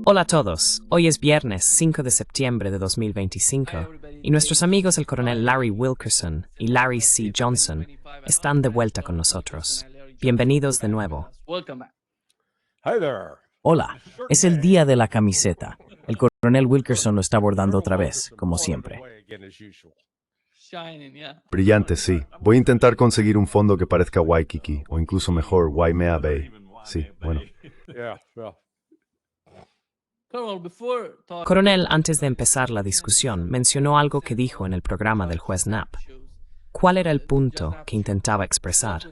Hola a todos, hoy es viernes 5 de septiembre de 2025 y nuestros amigos el coronel Larry Wilkerson y Larry C. Johnson están de vuelta con nosotros. Bienvenidos de nuevo. Hola, es el día de la camiseta. El coronel Wilkerson lo está abordando otra vez, como siempre. Brillante, sí. Voy a intentar conseguir un fondo que parezca Waikiki, o incluso mejor, Waimea Bay. Sí, bueno. Coronel, antes de empezar la discusión, mencionó algo que dijo en el programa del juez Knapp. ¿Cuál era el punto que intentaba expresar?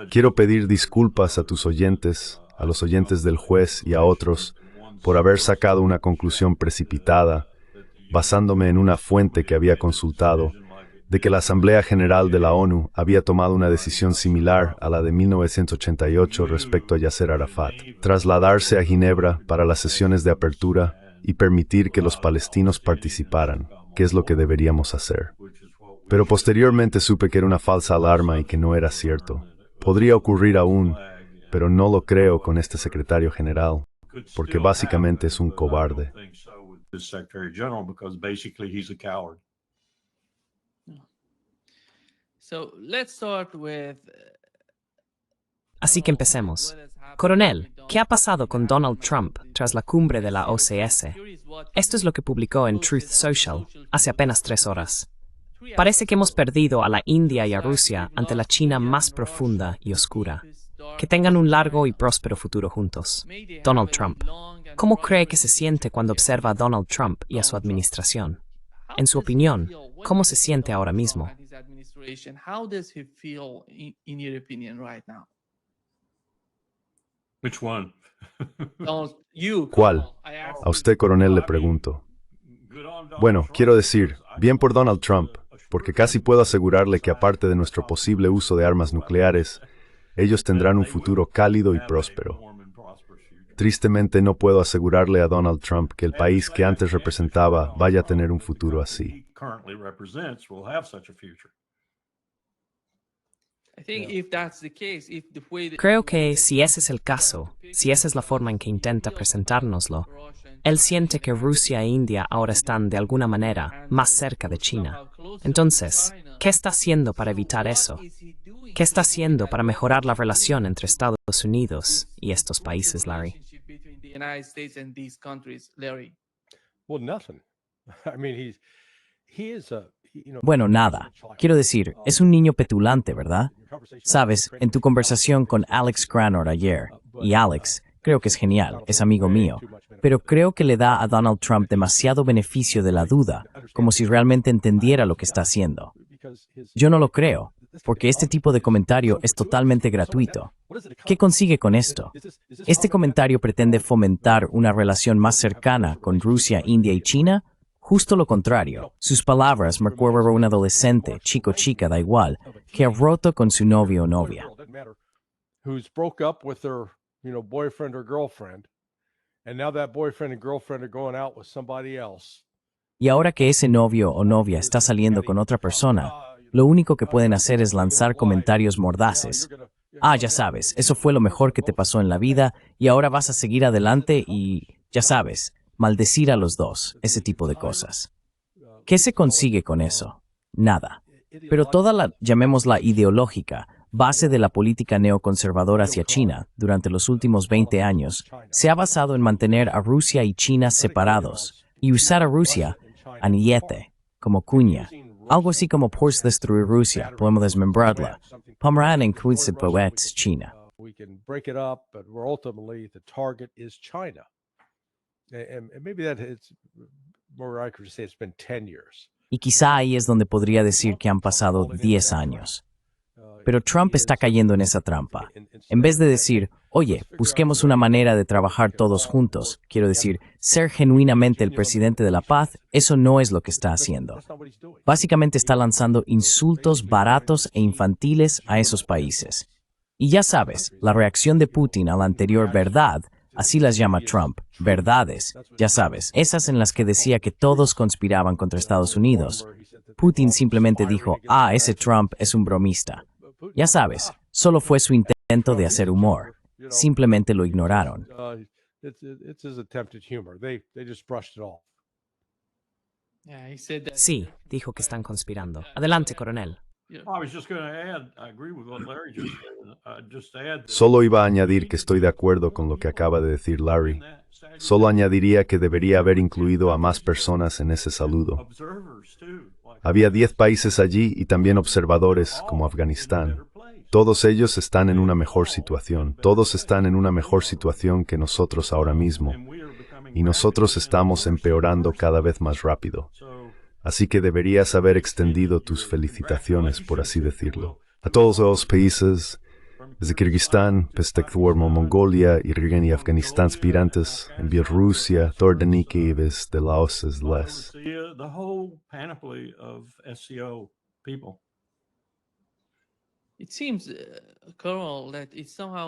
Quiero pedir disculpas a tus oyentes, a los oyentes del juez y a otros, por haber sacado una conclusión precipitada, basándome en una fuente que había consultado, de que la Asamblea General de la ONU había tomado una decisión similar a la de 1988 respecto a Yasser Arafat, trasladarse a Ginebra para las sesiones de apertura y permitir que los palestinos participaran, que es lo que deberíamos hacer. Pero posteriormente supe que era una falsa alarma y que no era cierto. Podría ocurrir aún, pero no lo creo con este secretario general, porque básicamente es un cobarde. Así que empecemos. Coronel, ¿qué ha pasado con Donald Trump tras la cumbre de la OCS? Esto es lo que publicó en Truth Social hace apenas 3 horas. Parece que hemos perdido a la India y a Rusia ante la China más profunda y oscura. Que tengan un largo y próspero futuro juntos. Donald Trump. ¿Cómo cree que se siente cuando observa a Donald Trump y a su administración? En su opinión, ¿cómo se siente ahora mismo? ¿Cuál? A usted, coronel, le pregunto. Bueno, quiero decir, bien por Donald Trump, porque casi puedo asegurarle que aparte de nuestro posible uso de armas nucleares, ellos tendrán un futuro cálido y próspero. Tristemente no puedo asegurarle a Donald Trump que el país que antes representaba vaya a tener un futuro así. Creo que si ese es el caso, si esa es la forma en que intenta presentárnoslo, él siente que Rusia e India ahora están de alguna manera más cerca de China. Entonces, ¿qué está haciendo para evitar eso? ¿Qué está haciendo para mejorar la relación entre Estados Unidos y estos países, Larry? Bueno, nada. Quiero decir, es un niño petulante, ¿verdad? Sabes, en tu conversación con Alex Cranor ayer, y Alex, creo que es genial, es amigo mío, pero creo que le da a Donald Trump demasiado beneficio de la duda, como si realmente entendiera lo que está haciendo. Yo no lo creo, porque este tipo de comentario es totalmente gratuito. ¿Qué consigue con esto? ¿Este comentario pretende fomentar una relación más cercana con Rusia, India y China? Justo lo contrario. Sus palabras me recuerdan a un adolescente, chico, chica, da igual, que ha roto con su novio o novia. Y ahora que ese novio o novia está saliendo con otra persona, lo único que pueden hacer es lanzar comentarios mordaces. Ah, ya sabes, eso fue lo mejor que te pasó en la vida y ahora vas a seguir adelante y, ya sabes, maldecir a los dos, ese tipo de cosas. ¿Qué se consigue con eso? Nada. Pero toda la, llamémosla ideológica, base de la política neoconservadora hacia China durante los últimos 20 años se ha basado en mantener a Rusia y China separados y usar a Rusia, anillete, como cuña. Algo así como por destruir Rusia, podemos desmembrarla. Pomerán en Quince Poets, China. Y quizá ahí es donde podría decir que han pasado 10 años. Pero Trump está cayendo en esa trampa. En vez de decir, oye, busquemos una manera de trabajar todos juntos, quiero decir, ser genuinamente el presidente de la paz, eso no es lo que está haciendo. Básicamente está lanzando insultos baratos e infantiles a esos países. Y ya sabes, la reacción de Putin a la anterior verdad, así las llama Trump, verdades, ya sabes, esas en las que decía que todos conspiraban contra Estados Unidos. Putin simplemente dijo, ese Trump es un bromista. Ya sabes, solo fue su intento intento de hacer humor. Simplemente lo ignoraron. Sí, dijo que están conspirando. Adelante, coronel. Solo iba a añadir que estoy de acuerdo con lo que acaba de decir Larry. Solo añadiría que debería haber incluido a más personas en ese saludo. Había 10 países allí y también observadores, como Afganistán. Todos ellos están en una mejor situación. Todos están en una mejor situación que nosotros ahora mismo. Y nosotros estamos empeorando cada vez más rápido. Así que deberías haber extendido tus felicitaciones, por así decirlo, a todos los países, desde Kirguistán, Peshtektuormo, Mongolia, Irgun y Afganistán aspirantes, en Bielorrusia, Tordaniki y desde Laos es les.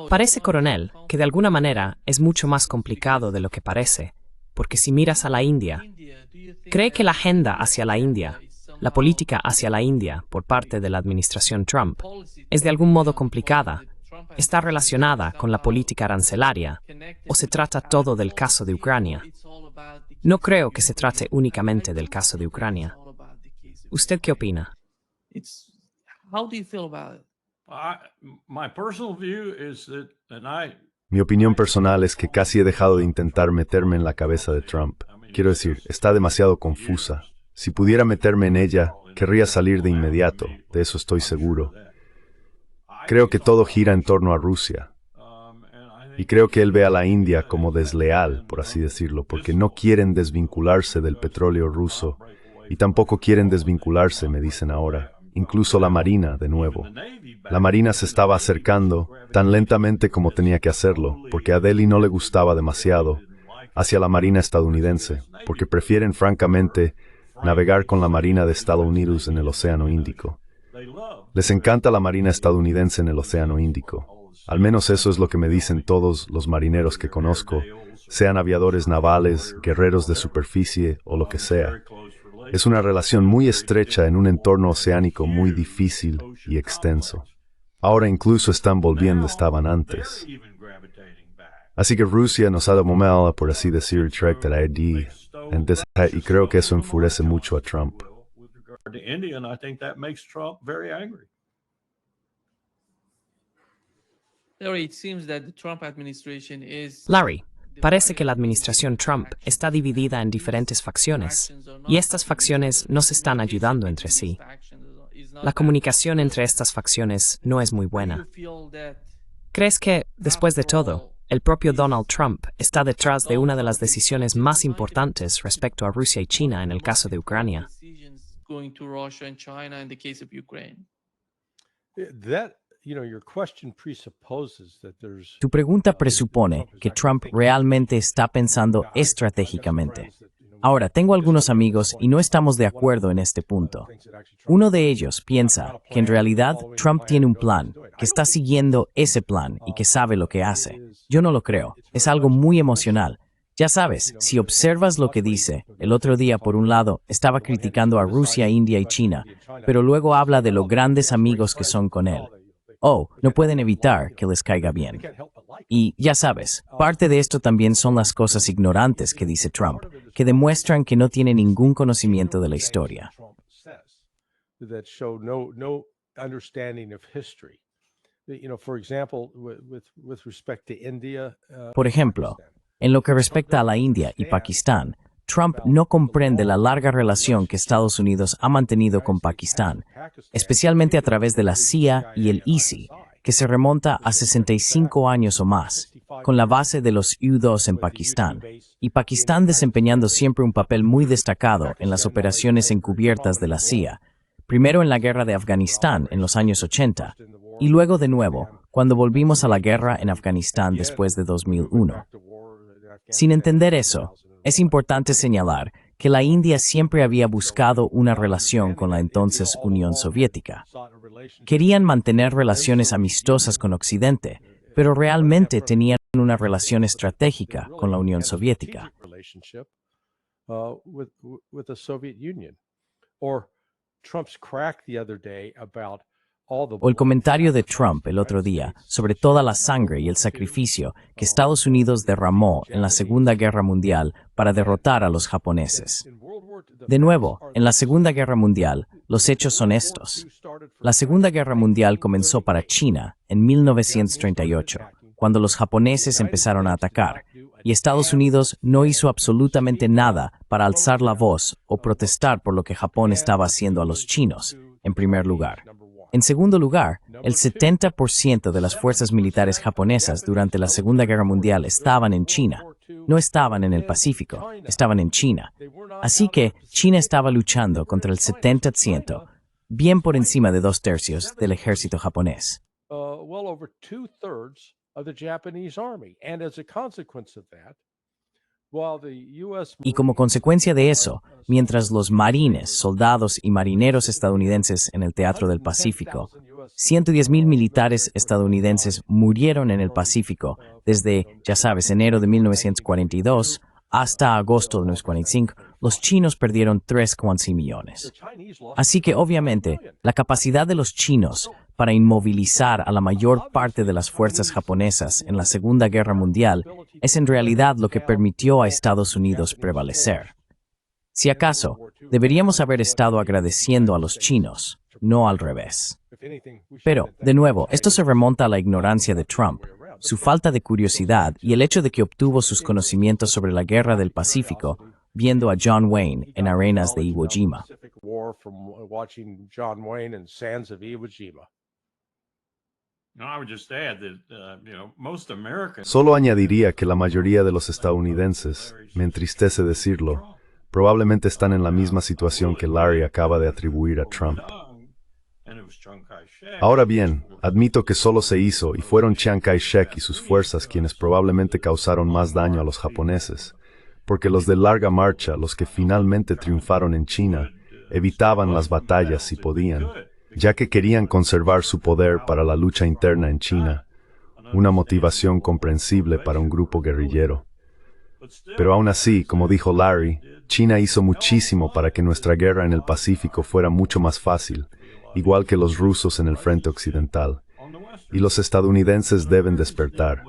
Parece, coronel, que de alguna manera es mucho más complicado de lo que parece, porque si miras a la India, ¿cree que la agenda hacia la India, la política hacia la India por parte de la administración Trump, es de algún modo complicada? ¿Está relacionada con la política arancelaria o se trata todo del caso de Ucrania? No creo que se trate únicamente del caso de Ucrania. ¿Usted qué opina? Mi opinión personal es que casi he dejado de intentar meterme en la cabeza de Trump. Quiero decir, está demasiado confusa. Si pudiera meterme en ella, querría salir de inmediato, de eso estoy seguro. Creo que todo gira en torno a Rusia. Y creo que él ve a la India como desleal, por así decirlo, porque no quieren desvincularse del petróleo ruso y tampoco quieren desvincularse, me dicen ahora, incluso la Marina, de nuevo. La Marina se estaba acercando tan lentamente como tenía que hacerlo, porque a Delhi no le gustaba demasiado, hacia la Marina estadounidense, porque prefieren francamente navegar con la Marina de Estados Unidos en el Océano Índico. Les encanta la Marina estadounidense en el Océano Índico. Al menos eso es lo que me dicen todos los marineros que conozco, sean aviadores navales, guerreros de superficie o lo que sea. Es una relación muy estrecha en un entorno oceánico muy difícil y extenso. Ahora incluso están volviendo, estaban antes. Así que Rusia nos ha domado, por así decir, Trek de la ID, y creo que eso enfurece mucho a Trump. Larry, parece que la administración Trump está dividida en diferentes facciones, y estas facciones no se están ayudando entre sí. La comunicación entre estas facciones no es muy buena. ¿Crees que, después de todo, el propio Donald Trump está detrás de una de las decisiones más importantes respecto a Rusia y China en el caso de Ucrania? Tu pregunta presupone que Trump realmente está pensando estratégicamente. Ahora, tengo algunos amigos y no estamos de acuerdo en este punto. Uno de ellos piensa que en realidad Trump tiene un plan, que está siguiendo ese plan y que sabe lo que hace. Yo no lo creo. Es algo muy emocional. Ya sabes, si observas lo que dice, el otro día, por un lado, estaba criticando a Rusia, India y China, pero luego habla de lo grandes amigos que son con él. Oh, no pueden evitar que les caiga bien. Y, ya sabes, parte de esto también son las cosas ignorantes que dice Trump, que demuestran que no tiene ningún conocimiento de la historia. Por ejemplo, en lo que respecta a la India y Pakistán, Trump no comprende la larga relación que Estados Unidos ha mantenido con Pakistán, especialmente a través de la CIA y el ISI, que se remonta a 65 años o más, con la base de los U-2 en Pakistán, y Pakistán desempeñando siempre un papel muy destacado en las operaciones encubiertas de la CIA, primero en la guerra de Afganistán en los años 80, y luego de nuevo, cuando volvimos a la guerra en Afganistán después de 2001. Sin entender eso, es importante señalar que la India siempre había buscado una relación con la entonces Unión Soviética. Querían mantener relaciones amistosas con Occidente, pero realmente tenían una relación estratégica con la Unión Soviética. O el comentario de Trump el otro día sobre toda la sangre y el sacrificio que Estados Unidos derramó en la Segunda Guerra Mundial para derrotar a los japoneses. De nuevo, en la Segunda Guerra Mundial, los hechos son estos. La Segunda Guerra Mundial comenzó para China en 1938, cuando los japoneses empezaron a atacar, y Estados Unidos no hizo absolutamente nada para alzar la voz o protestar por lo que Japón estaba haciendo a los chinos, en primer lugar. En segundo lugar, el 70% de las fuerzas militares japonesas durante la Segunda Guerra Mundial estaban en China. No estaban en el Pacífico, estaban en China. Así que China estaba luchando contra el 70%, bien por encima de 2/3 del ejército japonés. Y como consecuencia de eso, mientras los marines, soldados y marineros estadounidenses en el Teatro del Pacífico, 110,000 militares estadounidenses murieron en el Pacífico desde, ya sabes, enero de 1942 hasta agosto de 1945, los chinos perdieron 3,6 millones. Así que, obviamente, la capacidad de los chinos para inmovilizar a la mayor parte de las fuerzas japonesas en la Segunda Guerra Mundial es en realidad lo que permitió a Estados Unidos prevalecer. Si acaso, deberíamos haber estado agradeciendo a los chinos, no al revés. Pero, de nuevo, esto se remonta a la ignorancia de Trump, su falta de curiosidad y el hecho de que obtuvo sus conocimientos sobre la Guerra del Pacífico viendo a John Wayne en arenas de Iwo Jima. Solo añadiría que la mayoría de los estadounidenses, me entristece decirlo, probablemente están en la misma situación que Larry acaba de atribuir a Trump. Ahora bien, admito que solo se hizo y fueron Chiang Kai-shek y sus fuerzas quienes probablemente causaron más daño a los japoneses, porque los de larga marcha, los que finalmente triunfaron en China, evitaban las batallas si podían, ya que querían conservar su poder para la lucha interna en China, una motivación comprensible para un grupo guerrillero. Pero aún así, como dijo Larry, China hizo muchísimo para que nuestra guerra en el Pacífico fuera mucho más fácil, igual que los rusos en el frente occidental. Y los estadounidenses deben despertar.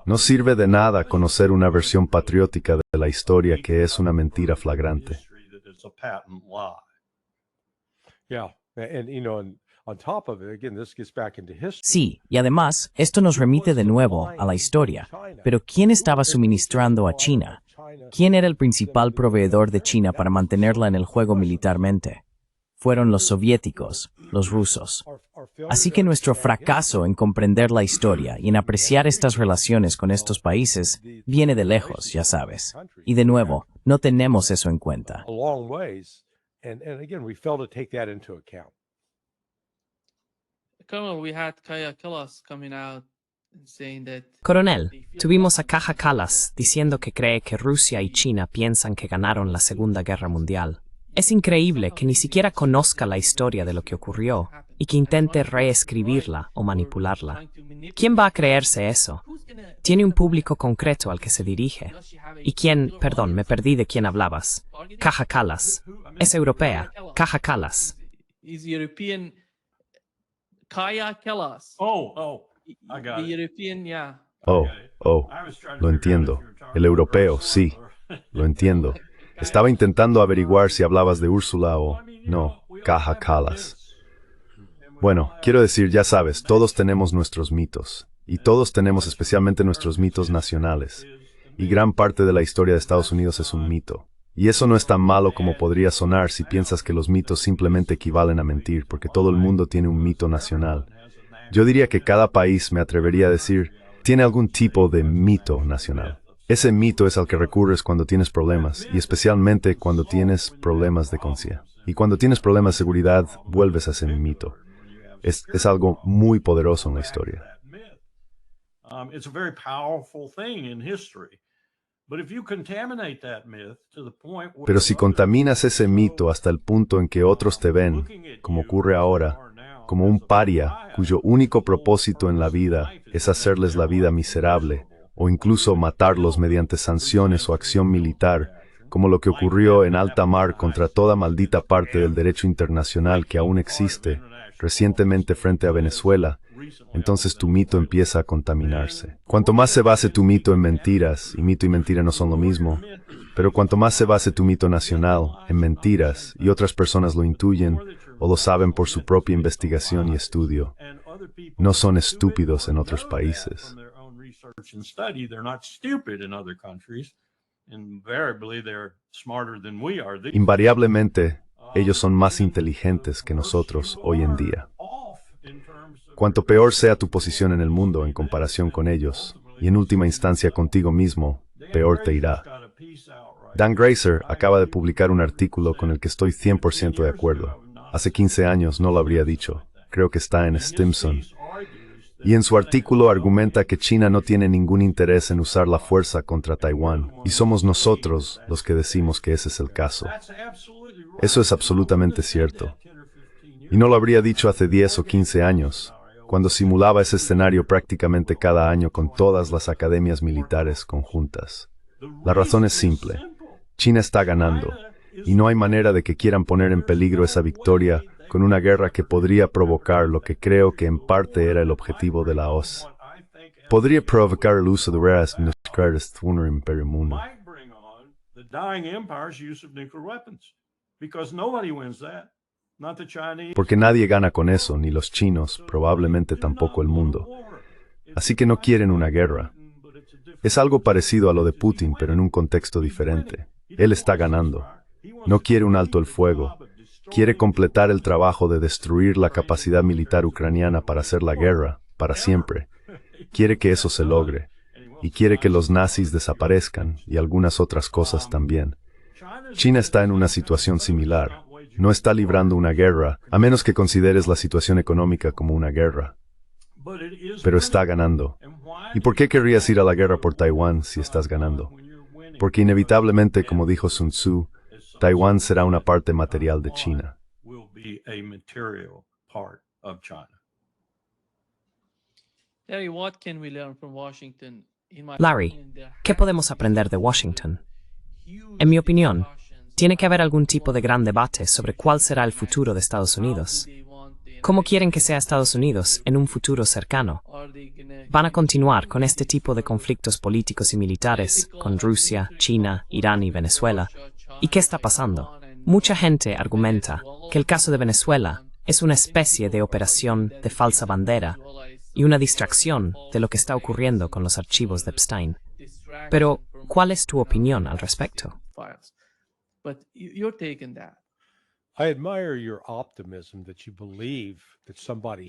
No sirve de nada conocer una versión patriótica de la historia que es una mentira flagrante. Sí, y además, esto nos remite de nuevo a la historia. Pero ¿quién estaba suministrando a China? ¿Quién era el principal proveedor de China para mantenerla en el juego militarmente? Fueron los soviéticos, los rusos. Así que nuestro fracaso en comprender la historia y en apreciar estas relaciones con estos países viene de lejos, ya sabes. Y de nuevo, no tenemos eso en cuenta. Coronel, tuvimos a Kaja Kallas diciendo que cree que Rusia y China piensan que ganaron la Segunda Guerra Mundial. Es increíble que ni siquiera conozca la historia de lo que ocurrió y que intente reescribirla o manipularla. ¿Quién va a creerse eso? Tiene un público concreto al que se dirige. ¿Y quién? Perdón, me perdí de quién hablabas. Kaja Kallas. Es europea. Kaja Kallas. Lo entiendo. El europeo, sí. Lo entiendo. Estaba intentando averiguar si hablabas de Úrsula o no, Kaja Kallas. Bueno, quiero decir, ya sabes, todos tenemos nuestros mitos. Y todos tenemos especialmente nuestros mitos nacionales. Y gran parte de la historia de Estados Unidos es un mito. Y eso no es tan malo como podría sonar si piensas que los mitos simplemente equivalen a mentir, porque todo el mundo tiene un mito nacional. Yo diría que cada país, me atrevería a decir, tiene algún tipo de mito nacional. Ese mito es al que recurres cuando tienes problemas, y especialmente cuando tienes problemas de conciencia. Y cuando tienes problemas de seguridad, vuelves a ese mito. Es algo muy poderoso en la historia. Pero si contaminas ese mito hasta el punto en que otros te ven, como ocurre ahora, como un paria cuyo único propósito en la vida es hacerles la vida miserable, o incluso matarlos mediante sanciones o acción militar, como lo que ocurrió en alta mar contra toda maldita parte del derecho internacional que aún existe, recientemente frente a Venezuela, entonces tu mito empieza a contaminarse. Cuanto más se base tu mito en mentiras, y mito y mentira no son lo mismo, pero cuanto más se base tu mito nacional en mentiras, y otras personas lo intuyen o lo saben por su propia investigación y estudio, no son estúpidos en otros países. Invariablemente, ellos son más inteligentes que nosotros hoy en día. Cuanto peor sea tu posición en el mundo en comparación con ellos, y en última instancia contigo mismo, peor te irá. Dan Grazer acaba de publicar un artículo con el que estoy 100% de acuerdo. Hace 15 años no lo habría dicho. Creo que está en Stimson. Y en su artículo argumenta que China no tiene ningún interés en usar la fuerza contra Taiwán, y somos nosotros los que decimos que ese es el caso. Eso es absolutamente cierto. Y no lo habría dicho hace 10 o 15 años, cuando simulaba ese escenario prácticamente cada año con todas las academias militares conjuntas. La razón es simple. China está ganando, y no hay manera de que quieran poner en peligro esa victoria con una guerra que podría provocar lo que creo que en parte era el objetivo de la OSCE. Podría provocar el uso de raras nucleares de un imperio mundial. Porque nadie gana con eso, ni los chinos, probablemente tampoco el mundo. Así que no quieren una guerra. Es algo parecido a lo de Putin, pero en un contexto diferente. Él está ganando. No quiere un alto el fuego. Quiere completar el trabajo de destruir la capacidad militar ucraniana para hacer la guerra, para siempre. Quiere que eso se logre. Y quiere que los nazis desaparezcan, y algunas otras cosas también. China está en una situación similar. No está librando una guerra, a menos que consideres la situación económica como una guerra. Pero está ganando. ¿Y por qué querrías ir a la guerra por Taiwán si estás ganando? Porque inevitablemente, como dijo Sun Tzu, Taiwán será una parte material de China. Larry, ¿qué podemos aprender de Washington? En mi opinión, tiene que haber algún tipo de gran debate sobre cuál será el futuro de Estados Unidos. ¿Cómo quieren que sea Estados Unidos en un futuro cercano? ¿Van a continuar con este tipo de conflictos políticos y militares con Rusia, China, Irán y Venezuela? ¿Y qué está pasando? Mucha gente argumenta que el caso de Venezuela es una especie de operación de falsa bandera y una distracción de lo que está ocurriendo con los archivos de Epstein. Pero, ¿cuál es tu opinión al respecto?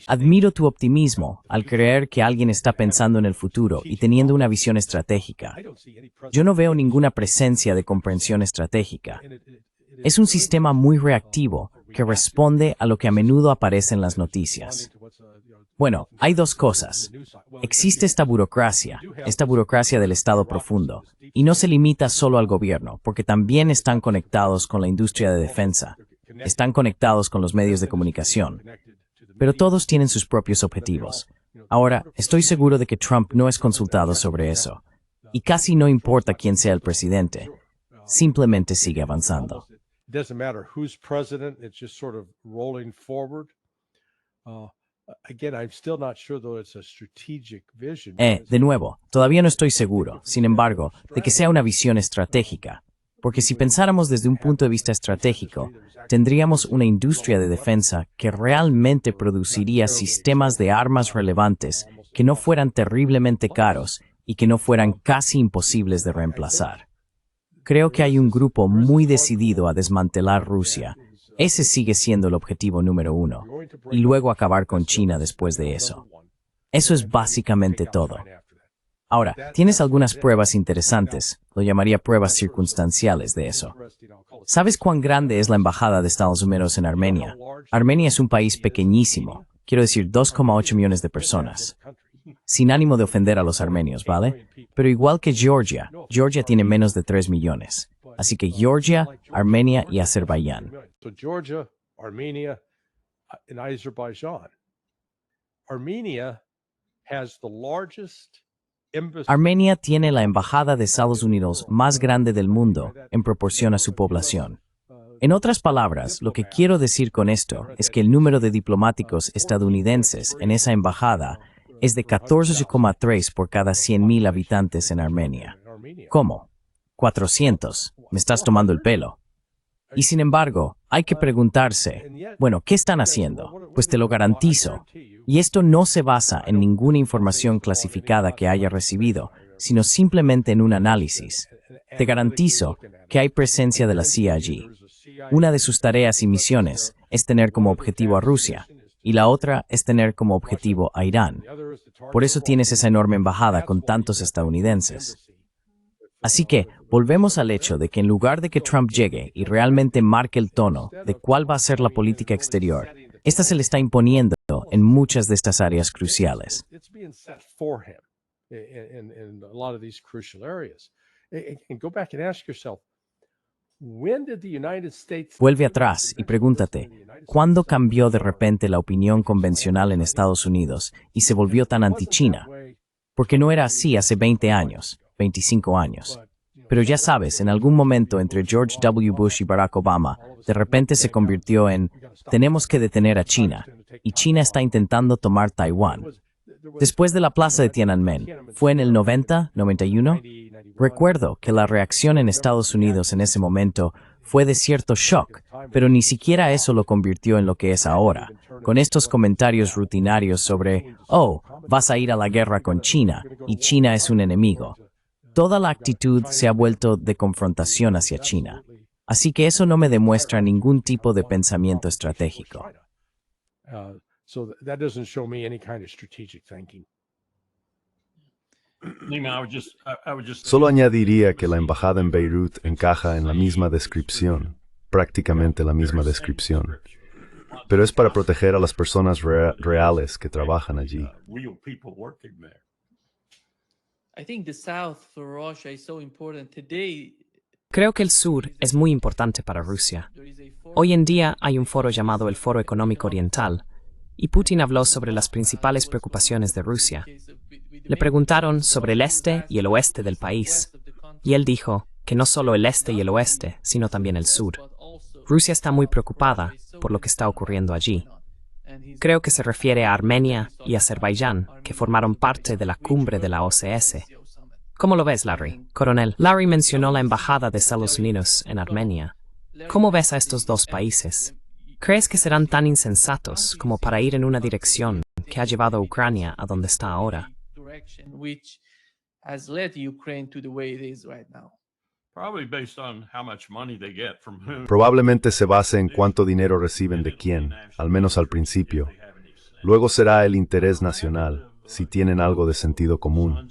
Admiro tu optimismo al creer que alguien está pensando en el futuro y teniendo una visión estratégica. Yo no veo ninguna presencia de comprensión estratégica. Es un sistema muy reactivo que responde a lo que a menudo aparece en las noticias. Bueno, hay dos cosas. Existe esta burocracia del Estado profundo, y no se limita solo al gobierno, porque también están conectados con la industria de defensa, están conectados con los medios de comunicación, pero todos tienen sus propios objetivos. Ahora, estoy seguro de que Trump no es consultado sobre eso, y casi no importa quién sea el presidente, simplemente sigue avanzando. De nuevo, todavía no estoy seguro, sin embargo, de que sea una visión estratégica, porque si pensáramos desde un punto de vista estratégico, tendríamos una industria de defensa que realmente produciría sistemas de armas relevantes que no fueran terriblemente caros y que no fueran casi imposibles de reemplazar. Creo que hay un grupo muy decidido a desmantelar Rusia. Ese sigue siendo el objetivo número 1, y luego acabar con China después de eso. Eso es básicamente todo. Ahora, tienes algunas pruebas interesantes, lo llamaría pruebas circunstanciales de eso. ¿Sabes cuán grande es la embajada de Estados Unidos en Armenia? Armenia es un país pequeñísimo, quiero decir 2,8 millones de personas. Sin ánimo de ofender a los armenios, ¿vale? Pero igual que Georgia, Georgia tiene menos de 3 millones. Así que Georgia, Armenia y Azerbaiyán. Georgia, Armenia, and Azerbaijan. Armenia has the largest embassy. Armenia tiene la embajada de Estados Unidos más grande del mundo en proporción a su población. En otras palabras, lo que quiero decir con esto es que el número de diplomáticos estadounidenses en esa embajada es de 14,3 por cada 100,000 habitantes en Armenia. ¿Cómo? 400. Me estás tomando el pelo. Y sin embargo, hay que preguntarse, bueno, ¿qué están haciendo? Pues te lo garantizo. Y esto no se basa en ninguna información clasificada que haya recibido, sino simplemente en un análisis. Te garantizo que hay presencia de la CIA allí. Una de sus tareas y misiones es tener como objetivo a Rusia, y la otra es tener como objetivo a Irán. Por eso tienes esa enorme embajada con tantos estadounidenses. Así que, volvemos al hecho de que en lugar de que Trump llegue y realmente marque el tono de cuál va a ser la política exterior, esta se le está imponiendo en muchas de estas áreas cruciales. Vuelve atrás y pregúntate, ¿cuándo cambió de repente la opinión convencional en Estados Unidos y se volvió tan anti-China? Porque no era así hace 20 años. 25 años. Pero ya sabes, en algún momento entre George W. Bush y Barack Obama, de repente se convirtió en, tenemos que detener a China, y China está intentando tomar Taiwán. Después de la plaza de Tiananmen, ¿fue en el 90, 91? Recuerdo que la reacción en Estados Unidos en ese momento fue de cierto shock, pero ni siquiera eso lo convirtió en lo que es ahora, con estos comentarios rutinarios sobre, oh, vas a ir a la guerra con China, y China es un enemigo. Toda la actitud se ha vuelto de confrontación hacia China. Así que eso no me demuestra ningún tipo de pensamiento estratégico. Solo añadiría que la embajada en Beirut encaja en la misma descripción, prácticamente la misma descripción. Pero es para proteger a las personas reales que trabajan allí. Creo que el sur es muy importante para Rusia. Hoy en día hay un foro llamado el Foro Económico Oriental, y Putin habló sobre las principales preocupaciones de Rusia. Le preguntaron sobre el este y el oeste del país, y él dijo que no solo el este y el oeste, sino también el sur. Rusia está muy preocupada por lo que está ocurriendo allí. Creo que se refiere a Armenia y Azerbaiyán, que formaron parte de la cumbre de la OCS. ¿Cómo lo ves, Larry? Coronel, Larry mencionó la embajada de Estados Unidos en Armenia. ¿Cómo ves a estos dos países? ¿Crees que serán tan insensatos como para ir en una dirección que ha llevado a Ucrania a donde está ahora? Probablemente se base en cuánto dinero reciben de quién, al menos al principio. Luego será el interés nacional, si tienen algo de sentido común.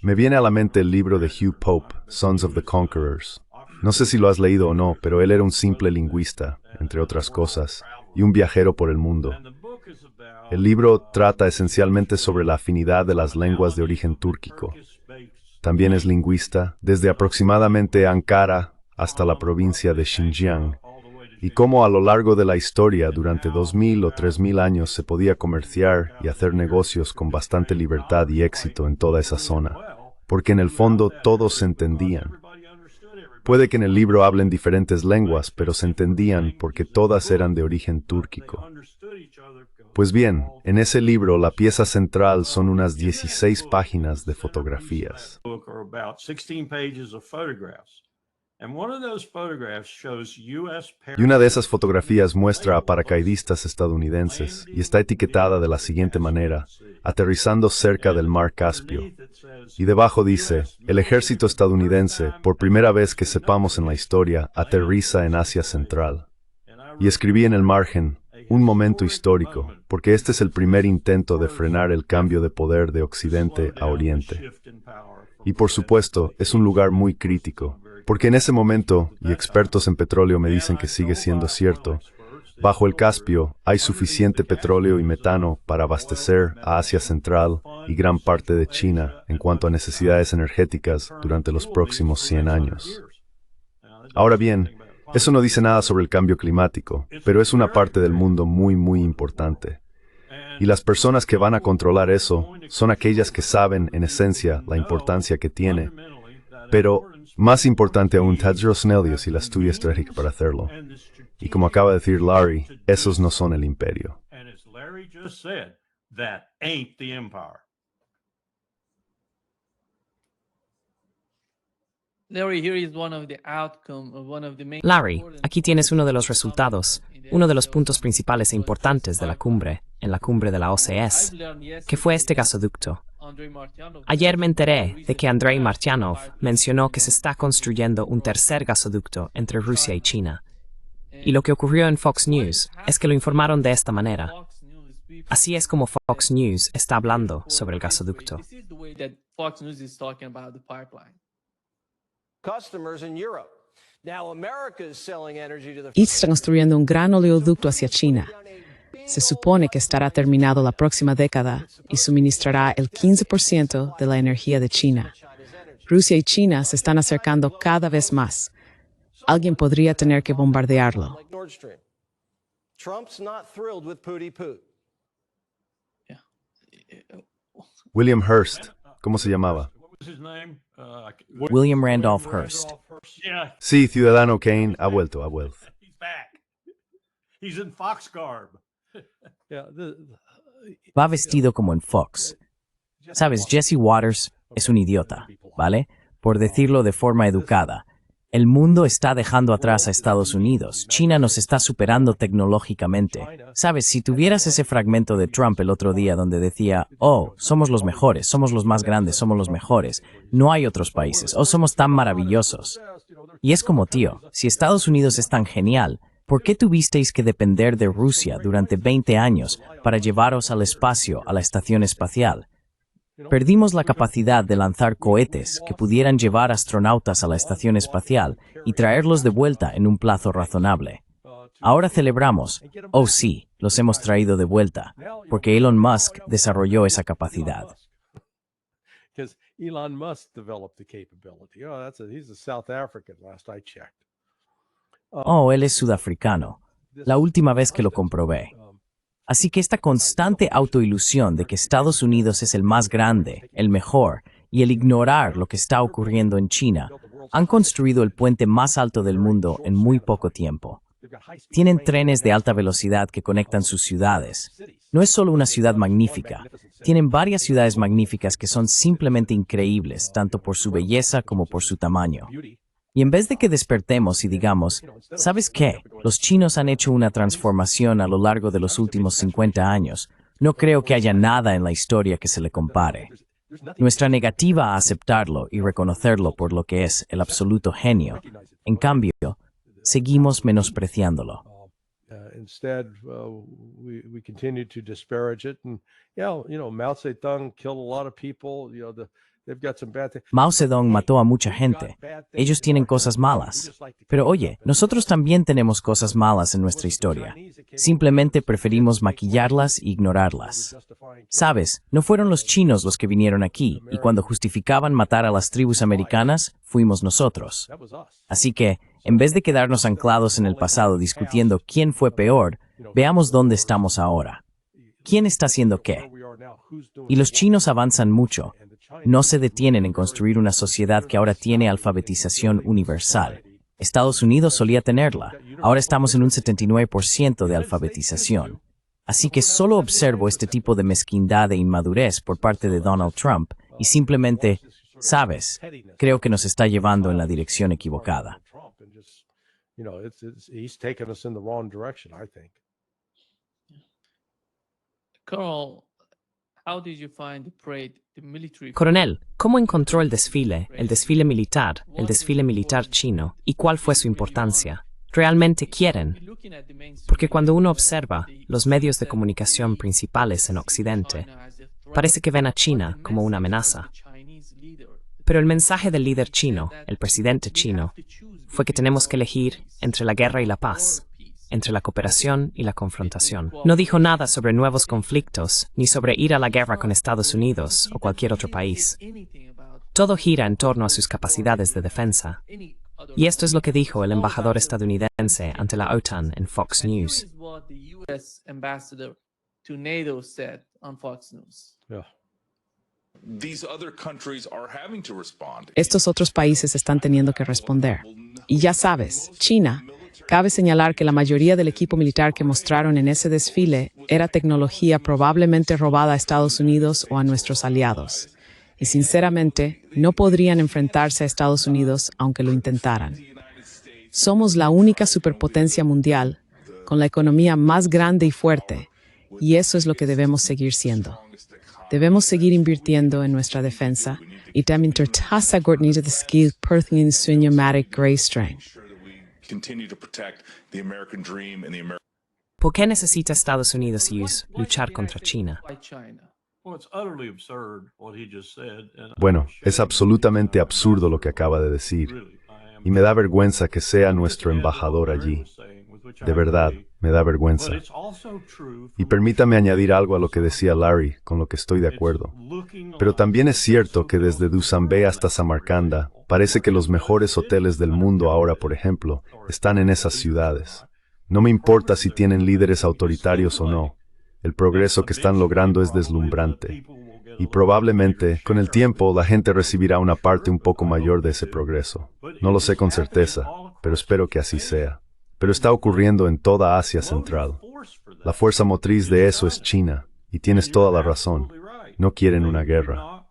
Me viene a la mente el libro de Hugh Pope, Sons of the Conquerors. No sé si lo has leído o no, pero él era un simple lingüista, entre otras cosas, y un viajero por el mundo. El libro trata esencialmente sobre la afinidad de las lenguas de origen túrquico. También es lingüista, desde aproximadamente Ankara hasta la provincia de Xinjiang, y cómo a lo largo de la historia, durante 2000 o 3000 años, se podía comerciar y hacer negocios con bastante libertad y éxito en toda esa zona, porque en el fondo todos se entendían. Puede que en el libro hablen diferentes lenguas, pero se entendían porque todas eran de origen túrquico. Pues bien, en ese libro la pieza central son unas 16 páginas de fotografías. Y una de esas fotografías muestra a paracaidistas estadounidenses y está etiquetada de la siguiente manera, aterrizando cerca del mar Caspio. Y debajo dice, el ejército estadounidense, por primera vez que sepamos en la historia, aterriza en Asia Central. Y escribí en el margen, un momento histórico, porque este es el primer intento de frenar el cambio de poder de Occidente a Oriente. Y por supuesto, es un lugar muy crítico, porque en ese momento, y expertos en petróleo me dicen que sigue siendo cierto, bajo el Caspio hay suficiente petróleo y metano para abastecer a Asia Central y gran parte de China en cuanto a necesidades energéticas durante los próximos 100 años. Ahora bien, eso no dice nada sobre el cambio climático, pero es una parte del mundo muy importante. Y las personas que van a controlar eso son aquellas que saben, en esencia, la importancia que tiene. Pero, más importante aún, Tadros Snellius y la estudia estratégica para hacerlo. Y como acaba de decir Larry, esos no son el imperio. And as Larry just said, that ain't the empire. Larry, aquí tienes uno de los resultados, uno de los puntos principales e importantes de la cumbre, en la cumbre de la OCS, que fue este gasoducto. Ayer me enteré de que Andrei Martyanov mencionó que se está construyendo un tercer gasoducto entre Rusia y China. Y lo que ocurrió en Fox News es que lo informaron de esta manera. Así es como Fox News está hablando sobre el gasoducto. Y está construyendo un gran oleoducto hacia China. Se supone que estará terminado la próxima década y suministrará el 15% de la energía de China. Rusia y China se están acercando cada vez más. Alguien podría tener que bombardearlo. William Hearst, ¿cómo se llamaba? What was his name? William Randolph Hearst. Yeah, Sí, Ciudadano Kane, ha vuelto. he's back. He's in fox garb. Yeah, Va vestido como en Fox. Sabes, Jesse Waters es un idiota, ¿vale? Por decirlo de forma educada. El mundo está dejando atrás a Estados Unidos. China nos está superando tecnológicamente. Sabes, si tuvieras ese fragmento de Trump el otro día donde decía, oh, somos los mejores, somos los más grandes, somos los mejores, no hay otros países, oh, somos tan maravillosos. Y es como, tío, si Estados Unidos es tan genial, ¿por qué tuvisteis que depender de Rusia durante 20 años para llevaros al espacio, a la estación espacial? Perdimos la capacidad de lanzar cohetes que pudieran llevar astronautas a la estación espacial y traerlos de vuelta en un plazo razonable. Ahora celebramos, oh sí, los hemos traído de vuelta, porque Elon Musk desarrolló esa capacidad. because Elon Musk developed the capability. Oh, he's a South African, last I checked. Oh, él es sudafricano, la última vez que lo comprobé. Así que esta constante autoilusión de que Estados Unidos es el más grande, el mejor, y el ignorar lo que está ocurriendo en China, han construido el puente más alto del mundo en muy poco tiempo. Tienen trenes de alta velocidad que conectan sus ciudades. No es solo una ciudad magnífica, tienen varias ciudades magníficas que son simplemente increíbles, tanto por su belleza como por su tamaño. Y en vez de que despertemos y digamos, ¿sabes qué? Los chinos han hecho una transformación a lo largo de los últimos 50 años. No creo que haya nada en la historia que se le compare. Nuestra negativa a aceptarlo y reconocerlo por lo que es el absoluto genio, en cambio, seguimos menospreciándolo. Instead, we continue to disparage it. And, Mao Zedong killed a lot of people. They've got some bad things. Mao Zedong mató a mucha gente. Ellos tienen cosas malas. Pero oye, nosotros también tenemos cosas malas en nuestra historia. Simplemente preferimos maquillarlas e ignorarlas. Sabes, no fueron los chinos los que vinieron aquí, y cuando justificaban matar a las tribus americanas, fuimos nosotros. That was us. Así que, en vez de quedarnos anclados en el pasado discutiendo quién fue peor, veamos dónde estamos ahora. ¿Quién está haciendo qué? Where we are now, who's doing Y los chinos avanzan mucho. No se detienen en construir una sociedad que ahora tiene alfabetización universal. Estados Unidos solía tenerla. Ahora estamos en un 79% de alfabetización. Así que solo observo este tipo de mezquindad e inmadurez por parte de Donald Trump y simplemente, sabes, creo que nos está llevando en la dirección equivocada. Trump and just, he's taken us in the wrong direction, I think. Colonel, how did you find the parade, the military? Coronel, ¿cómo encontró el desfile desfile militar chino, y cuál fue su importancia? ¿Realmente quieren? Porque cuando uno observa los medios de comunicación principales en Occidente, parece que ven a China como una amenaza. Pero el mensaje del líder chino, el presidente chino, fue que tenemos que elegir entre la guerra y la paz, entre la cooperación y la confrontación. No dijo nada sobre nuevos conflictos, ni sobre ir a la guerra con Estados Unidos o cualquier otro país. Todo gira en torno a sus capacidades de defensa. Y esto es lo que dijo el embajador estadounidense ante la OTAN en Fox News. What the US ambassador to NATO said on Fox News. Yeah. Estos otros países están teniendo que responder. Y ya sabes, China. Cabe señalar que la mayoría del equipo militar que mostraron en ese desfile era tecnología probablemente robada a Estados Unidos o a nuestros aliados. Y sinceramente, no podrían enfrentarse a Estados Unidos aunque lo intentaran. Somos la única superpotencia mundial, con la economía más grande y fuerte, y eso es lo que debemos seguir siendo. Debemos seguir invirtiendo en nuestra defensa y también tasa gortnita de skill perthing sueño matic gray strength. ¿Por qué necesita Estados Unidos y US luchar contra China? by China. Well, it's utterly absurd what he just said. And Bueno, es absolutamente absurdo lo que acaba de decir, really, I am y me da vergüenza que sea nuestro embajador allí. De verdad, me da vergüenza. But it's also true Y permítame añadir algo a lo que decía Larry, con lo que estoy de acuerdo. Pero también es cierto que desde Dushanbe hasta Samarcanda, parece que los mejores hoteles del mundo ahora, por ejemplo, están en esas ciudades. No me importa si tienen líderes autoritarios o no. El progreso que están logrando es deslumbrante. Y probablemente, con el tiempo, la gente recibirá una parte un poco mayor de ese progreso. No lo sé con certeza, pero espero que así sea. Pero está ocurriendo en toda Asia Central. La fuerza motriz de eso es China, y tienes toda la razón. No quieren una guerra.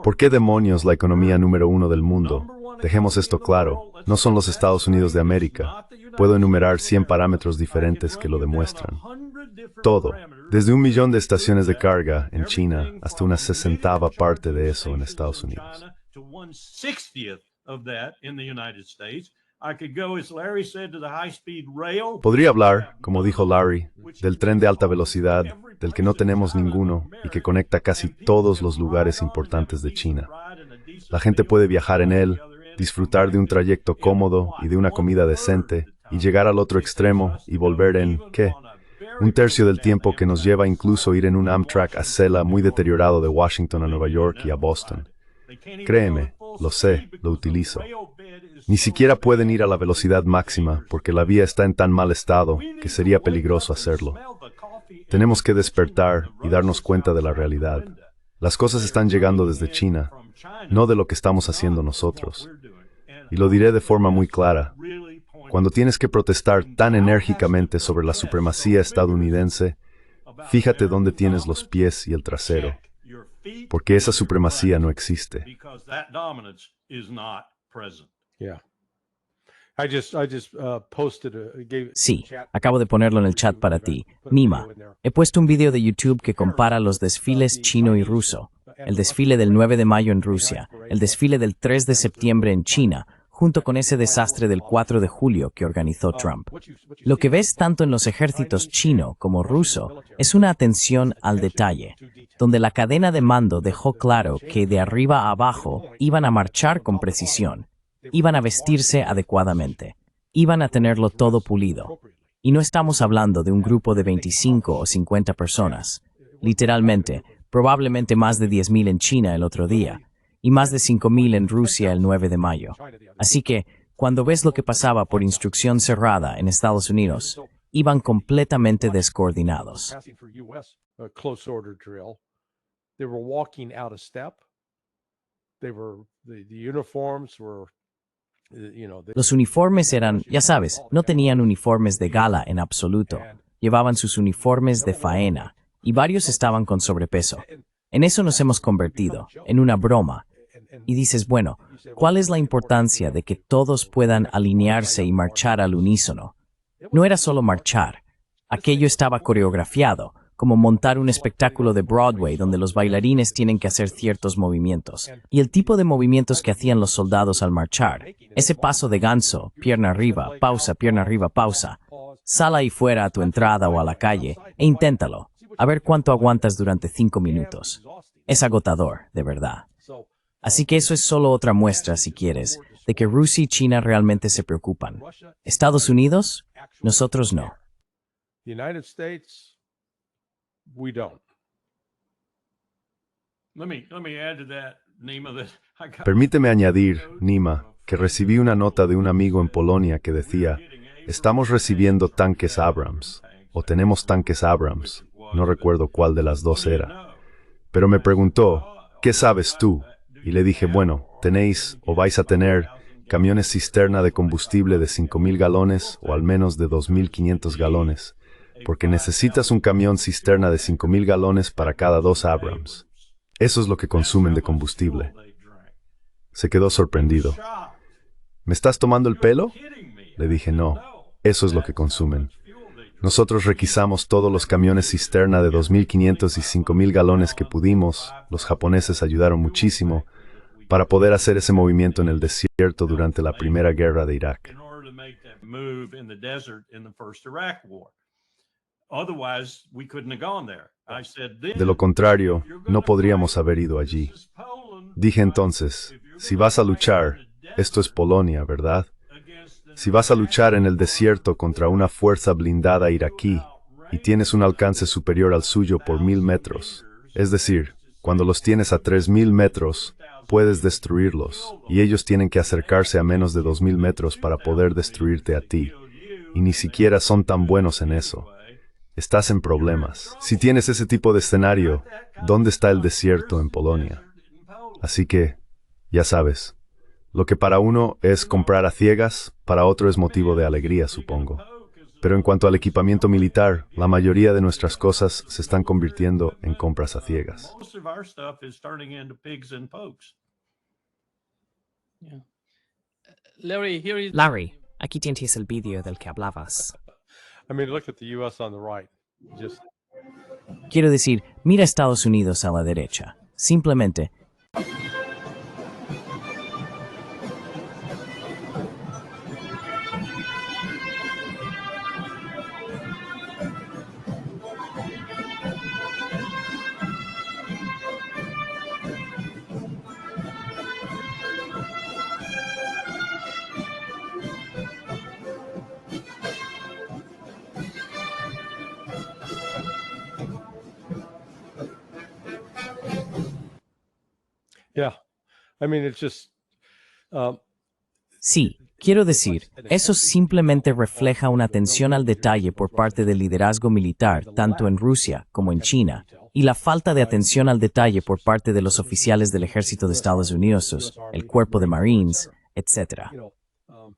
¿Por qué demonios la economía número uno del mundo? Dejemos esto claro, no son los Estados Unidos de América. Puedo enumerar 100 parámetros diferentes que lo demuestran. Todo, desde 1 millón de estaciones de carga en China hasta una 60ª parte de eso en Estados Unidos. Podría hablar, como dijo Larry, del tren de alta velocidad, del que no tenemos ninguno y que conecta casi todos los lugares importantes de China. La gente puede viajar en él, disfrutar de un trayecto cómodo y de una comida decente, y llegar al otro extremo y volver en, ¿qué? Un tercio del tiempo que nos lleva incluso ir en un Amtrak a Acela muy deteriorado de Washington a Nueva York y a Boston. Créeme, lo sé, lo utilizo. Ni siquiera pueden ir a la velocidad máxima porque la vía está en tan mal estado que sería peligroso hacerlo. Tenemos que despertar y darnos cuenta de la realidad. Las cosas están llegando desde China, no de lo que estamos haciendo nosotros. Y lo diré de forma muy clara. Cuando tienes que protestar tan enérgicamente sobre la supremacía estadounidense, fíjate dónde tienes los pies y el trasero, porque esa supremacía no existe. Yeah. I just posted Sí, acabo de ponerlo en el chat para ti. Nima, he puesto un video de YouTube que compara los desfiles chino y ruso. El desfile del 9 de mayo en Rusia, el desfile del 3 de septiembre en China, junto con ese desastre del 4 de julio que organizó Trump. Lo que ves tanto en los ejércitos chino como ruso es una atención al detalle, donde la cadena de mando dejó claro que de arriba a abajo iban a marchar con precisión, iban a vestirse adecuadamente, iban a tenerlo todo pulido. Y no estamos hablando de un grupo de 25 o 50 personas. Literalmente, probablemente más de 10,000 en China el otro día, y más de 5,000 en Rusia el 9 de mayo. Así que, cuando ves lo que pasaba por instrucción cerrada en Estados Unidos, iban completamente descoordinados. Los uniformes eran, ya sabes, no tenían uniformes de gala en absoluto. Llevaban sus uniformes de faena, y varios estaban con sobrepeso. En eso nos hemos convertido, en una broma. Y dices, bueno, ¿cuál es la importancia de que todos puedan alinearse y marchar al unísono? No era solo marchar. Aquello estaba coreografiado, como montar un espectáculo de Broadway donde los bailarines tienen que hacer ciertos movimientos. Y el tipo de movimientos que hacían los soldados al marchar, ese paso de ganso, pierna arriba, pausa, sal ahí fuera a tu entrada o a la calle e inténtalo, a ver cuánto aguantas durante 5 minutos. Es agotador, de verdad. Así que eso es solo otra muestra, si quieres, de que Rusia y China realmente se preocupan. Estados Unidos, nosotros no. We don't. Permíteme añadir, Nima, que recibí una nota de un amigo en Polonia que decía, estamos recibiendo tanques Abrams, o tenemos tanques Abrams, no recuerdo cuál de las dos era. Pero me preguntó, ¿qué sabes tú? Y le dije, bueno, tenéis o vais a tener camiones cisterna de combustible de 5,000 galones o al menos de 2,500 galones, porque necesitas un camión cisterna de 5,000 galones para cada 2 Abrams. Eso es lo que consumen de combustible. Se quedó sorprendido. ¿Me estás tomando el pelo? Le dije, no, eso es lo que consumen. Nosotros requisamos todos los camiones cisterna de 2,500 y 5,000 galones que pudimos. Los japoneses ayudaron muchísimo para poder hacer ese movimiento en el desierto durante la Primera Guerra de Irak. De lo contrario, no podríamos haber ido allí. Dije entonces, si vas a luchar, esto es Polonia, ¿verdad? Si vas a luchar en el desierto contra una fuerza blindada iraquí y tienes un alcance superior al suyo por 1,000 metros, es decir, cuando los tienes a 3,000 metros, puedes destruirlos, y ellos tienen que acercarse a menos de 2,000 metros para poder destruirte a ti, y ni siquiera son tan buenos en eso. Estás en problemas. Si tienes ese tipo de escenario, ¿dónde está el desierto en Polonia? Así que, ya sabes, lo que para uno es comprar a ciegas, para otro es motivo de alegría, supongo. Pero en cuanto al equipamiento militar, la mayoría de nuestras cosas se están convirtiendo en compras a ciegas. Larry, aquí tienes el vídeo del que hablabas. I mean, look at the U.S. on the right. Just Quiero decir, mira Estados Unidos a la derecha. Simplemente, yeah. I mean, it's just sí, quiero decir, eso simplemente refleja una atención al detalle por parte del liderazgo militar, tanto en Rusia como en China, y la falta de atención al detalle por parte de los oficiales del ejército de Estados Unidos, el cuerpo de Marines, etc.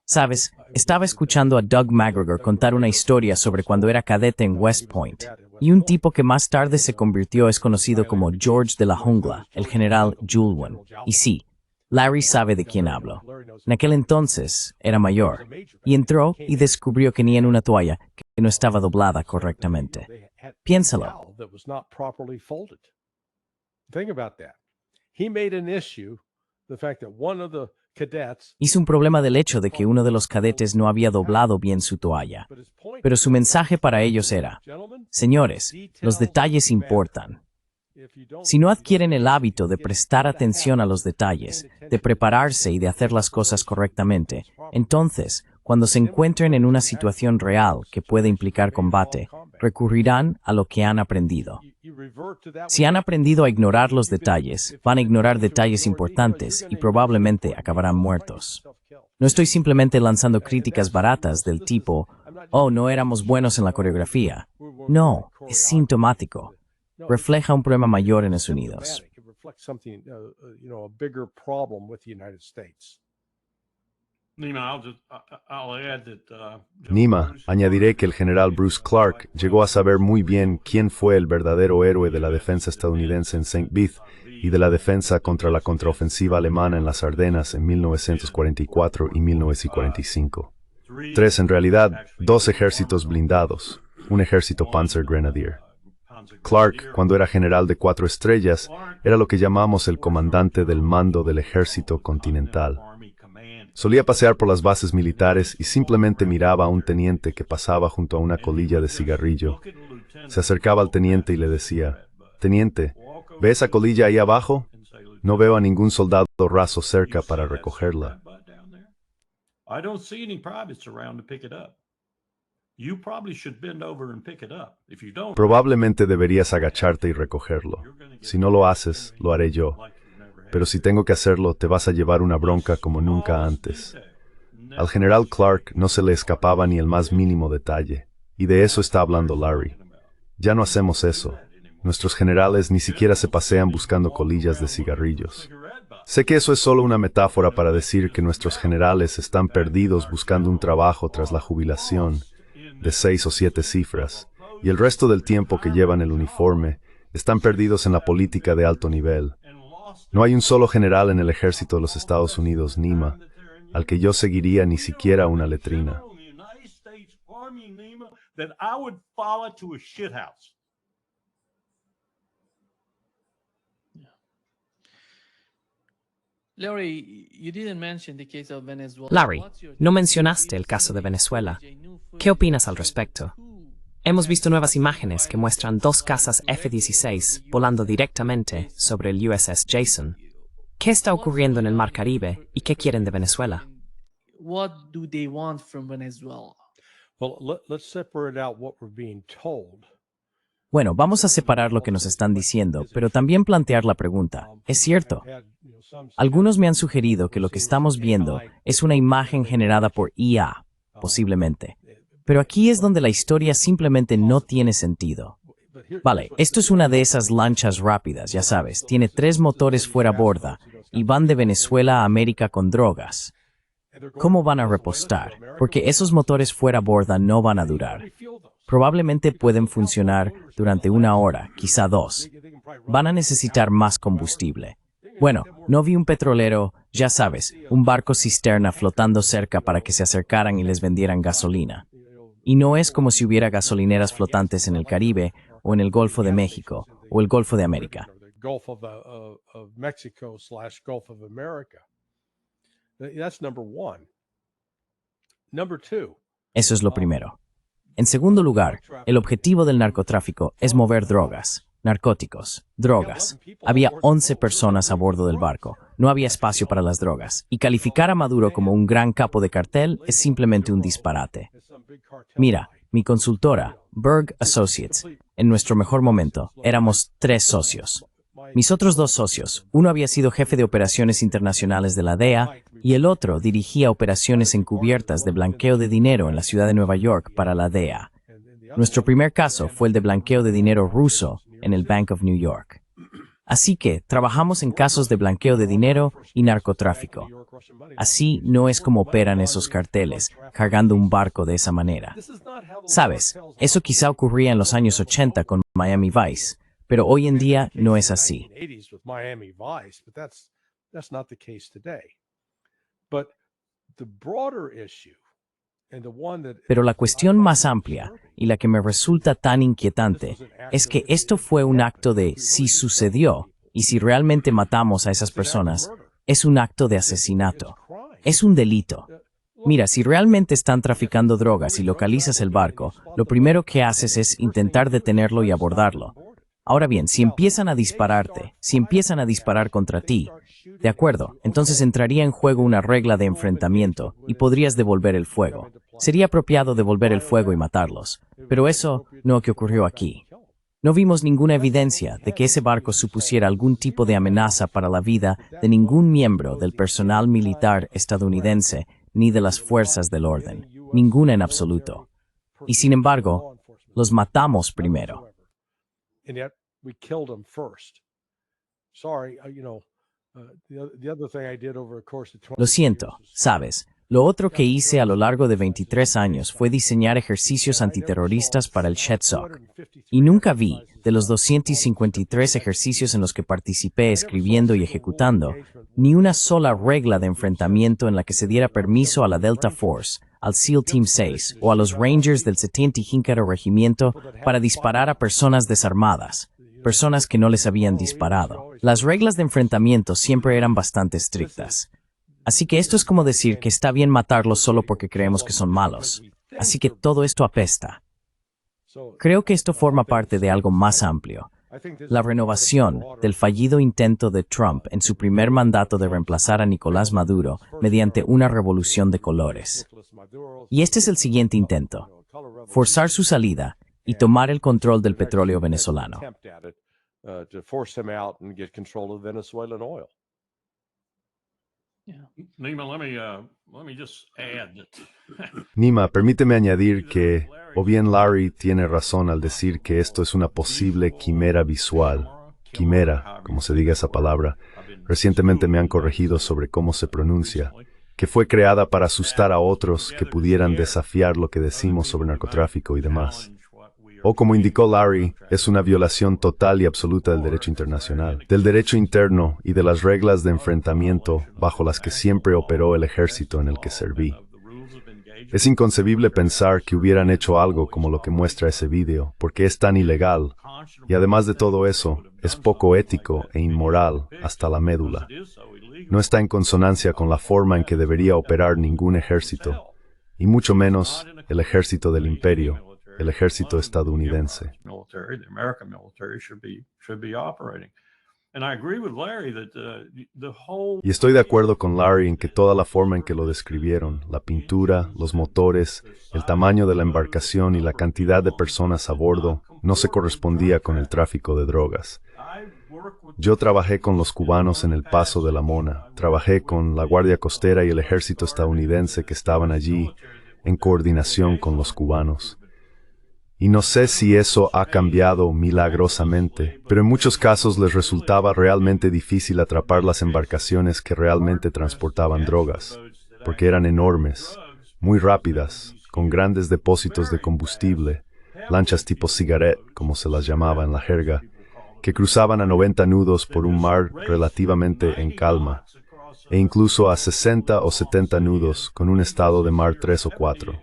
Sabes, estaba escuchando a Doug McGregor contar una historia sobre cuando era cadete en West Point, y un tipo que más tarde se convirtió es conocido como George de la Jungla, el general Julwan. Y sí, Larry sabe de quién hablo. En aquel entonces era mayor, y entró y descubrió que tenía una toalla que no estaba doblada correctamente. Piénsalo. that was not properly folded. Think about that. He made an issue the fact that one of the cadets. Hizo un problema del hecho de que uno de los cadetes no había doblado bien su toalla. But his point Pero su mensaje para ellos era, gentlemen, señores, los detalles importan. if you don't Si no adquieren el hábito de prestar atención a los detalles, de prepararse y de hacer las cosas correctamente, entonces, cuando se encuentren en una situación real que puede implicar combate, recurrirán a lo que han aprendido. you revert to that Si han aprendido a ignorar los detalles, van a ignorar detalles importantes y probablemente acabarán muertos. No estoy simplemente lanzando críticas baratas del tipo, oh, no éramos buenos en la coreografía. No, es sintomático. Refleja un problema mayor en Estados Unidos. It reflects something, a bigger problem with the United States. Nima, añadiré que el general Bruce Clark llegó a saber muy bien quién fue el verdadero héroe de la defensa estadounidense en St. Vith y de la defensa contra la contraofensiva alemana en las Ardenas en 1944 y 1945. 3, en realidad, 2 ejércitos blindados, un ejército Panzer Grenadier. Clark, cuando era general de 4 estrellas, era lo que llamamos el comandante del mando del ejército continental. Solía pasear por las bases militares y simplemente miraba a un teniente que pasaba junto a una colilla de cigarrillo. Se acercaba al teniente y le decía, «Teniente, ¿ve esa colilla ahí abajo? No veo a ningún soldado raso cerca para recogerla». I don't see any privates around to pick it up. You probably should bend over and pick it up. If you don't, Probablemente deberías agacharte y recogerlo. Si no lo haces, lo haré yo. Pero si tengo que hacerlo, te vas a llevar una bronca como nunca antes. Al general Clark no se le escapaba ni el más mínimo detalle. Y de eso está hablando Larry. Ya no hacemos eso. Nuestros generales ni siquiera se pasean buscando colillas de cigarrillos. Sé que eso es solo una metáfora para decir que nuestros generales están perdidos buscando un trabajo tras la jubilación de 6 o 7 cifras, y el resto del tiempo que llevan el uniforme están perdidos en la política de alto nivel. No hay un solo general en el ejército de los Estados Unidos, NIMA, al que yo seguiría ni siquiera una letrina. Larry, no mencionaste el caso de Venezuela. ¿Qué opinas al respecto? Hemos visto nuevas imágenes que muestran 2 cazas F-16 volando directamente sobre el USS Jason. ¿Qué está ocurriendo en el Mar Caribe y qué quieren de Venezuela? What do they want from Venezuela? Well, let's separate out what we're being told. Bueno, vamos a separar lo que nos están diciendo, pero también plantear la pregunta. ¿Es cierto? Algunos me han sugerido que lo que estamos viendo es una imagen generada por IA, posiblemente. Pero aquí es donde la historia simplemente no tiene sentido. Vale, esto es una de esas lanchas rápidas, ya sabes. Tiene 3 motores fuera borda y van de Venezuela a América con drogas. ¿Cómo van a repostar? Porque esos motores fuera borda no van a durar. Probablemente pueden funcionar durante 1 hora, quizá 2. Van a necesitar más combustible. Bueno, no vi un petrolero, ya sabes, un barco cisterna flotando cerca para que se acercaran y les vendieran gasolina. Y no es como si hubiera gasolineras flotantes en el Caribe o en el Golfo de México o el Golfo de América. Eso es lo primero. En segundo lugar, el objetivo del narcotráfico es mover drogas, narcóticos, drogas. Había 11 personas a bordo del barco. No había espacio para las drogas. Y calificar a Maduro como un gran capo de cartel es simplemente un disparate. Mira, mi consultora, Berg Associates, en nuestro mejor momento, éramos 3 socios. Mis otros 2 socios, uno había sido jefe de operaciones internacionales de la DEA y el otro dirigía operaciones encubiertas de blanqueo de dinero en la ciudad de Nueva York para la DEA. Nuestro primer caso fue el de blanqueo de dinero ruso en el Bank of New York. Así que trabajamos en casos de blanqueo de dinero y narcotráfico. Así no es como operan esos carteles, cargando un barco de esa manera. Sabes, eso quizá ocurría en los años 80 con Miami Vice, pero hoy en día no es así. Pero la cuestión más amplia, y la que me resulta tan inquietante, es que esto fue un acto de si sucedió, y si realmente matamos a esas personas, es un acto de asesinato. Es un delito. Mira, si realmente están traficando drogas y localizas el barco, lo primero que haces es intentar detenerlo y abordarlo. Ahora bien, si empiezan a dispararte, si empiezan a disparar contra ti, de acuerdo, entonces entraría en juego una regla de enfrentamiento y podrías devolver el fuego. Sería apropiado devolver el fuego y matarlos, pero eso no es lo que ocurrió aquí. No vimos ninguna evidencia de que ese barco supusiera algún tipo de amenaza para la vida de ningún miembro del personal militar estadounidense ni de las fuerzas del orden, ninguna en absoluto. Y sin embargo, los matamos primero. Lo siento, sabes. Lo otro que hice a lo largo de 23 años fue diseñar ejercicios antiterroristas para el SHETSOC. Y nunca vi, de los 253 ejercicios en los que participé escribiendo y ejecutando, ni una sola regla de enfrentamiento en la que se diera permiso a la Delta Force, al SEAL Team 6 o a los Rangers del 75º Regimiento para disparar a personas desarmadas, personas que no les habían disparado. Las reglas de enfrentamiento siempre eran bastante estrictas. Así que esto es como decir que está bien matarlos solo porque creemos que son malos. Así que todo esto apesta. Creo que esto forma parte de algo más amplio. La renovación del fallido intento de Trump en su primer mandato de reemplazar a Nicolás Maduro mediante una revolución de colores. Y este es el siguiente intento: forzar su salida y tomar el control del petróleo venezolano. Yeah. Nima, let me just add that Nima, permíteme añadir que, o bien Larry tiene razón al decir que esto es una posible quimera visual, quimera, como se diga esa palabra, recientemente me han corregido sobre cómo se pronuncia, que fue creada para asustar a otros que pudieran desafiar lo que decimos sobre narcotráfico y demás. O como indicó Larry, es una violación total y absoluta del derecho internacional, del derecho interno y de las reglas de enfrentamiento bajo las que siempre operó el ejército en el que serví. Es inconcebible pensar que hubieran hecho algo como lo que muestra ese vídeo, porque es tan ilegal, y además de todo eso, es poco ético e inmoral hasta la médula. No está en consonancia con la forma en que debería operar ningún ejército, y mucho menos el ejército del imperio, el ejército estadounidense. military, the American military should be operating. And I agree with Larry that the whole Y estoy de acuerdo con Larry en que toda la forma en que lo describieron, la pintura, los motores, el tamaño de la embarcación y la cantidad de personas a bordo, no se correspondía con el tráfico de drogas. Yo trabajé con los cubanos en el Paso de la Mona, trabajé con la Guardia Costera y el ejército estadounidense que estaban allí en coordinación con los cubanos. Y no sé si eso ha cambiado milagrosamente, pero en muchos casos les resultaba realmente difícil atrapar las embarcaciones que realmente transportaban drogas, porque eran enormes, muy rápidas, con grandes depósitos de combustible, lanchas tipo cigarette, como se las llamaba en la jerga, que cruzaban a 90 nudos por un mar relativamente en calma, e incluso a 60 o 70 nudos con un estado de mar 3 o 4.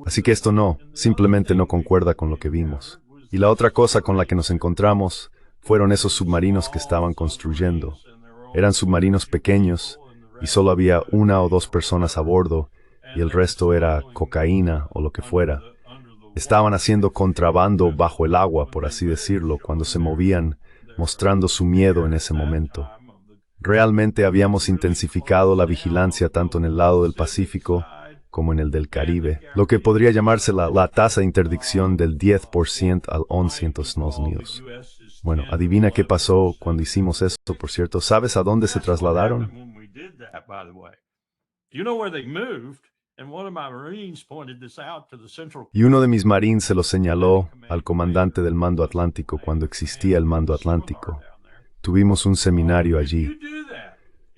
Así que esto simplemente no concuerda con lo que vimos. Y la otra cosa con la que nos encontramos fueron esos submarinos que estaban construyendo. Eran submarinos pequeños y solo había 1 o 2 personas a bordo y el resto era cocaína o lo que fuera. Estaban haciendo contrabando bajo el agua, por así decirlo, cuando se movían, mostrando su miedo en ese momento. Realmente habíamos intensificado la vigilancia tanto en el lado del Pacífico como en el del Caribe, lo que podría llamarse la tasa de interdicción del 10% al 11% en Estados Unidos. Bueno, adivina qué pasó cuando hicimos esto, por cierto. ¿Sabes a dónde se trasladaron? Y uno de mis marines se lo señaló al comandante del Mando Atlántico cuando existía el Mando Atlántico. Tuvimos un seminario allí.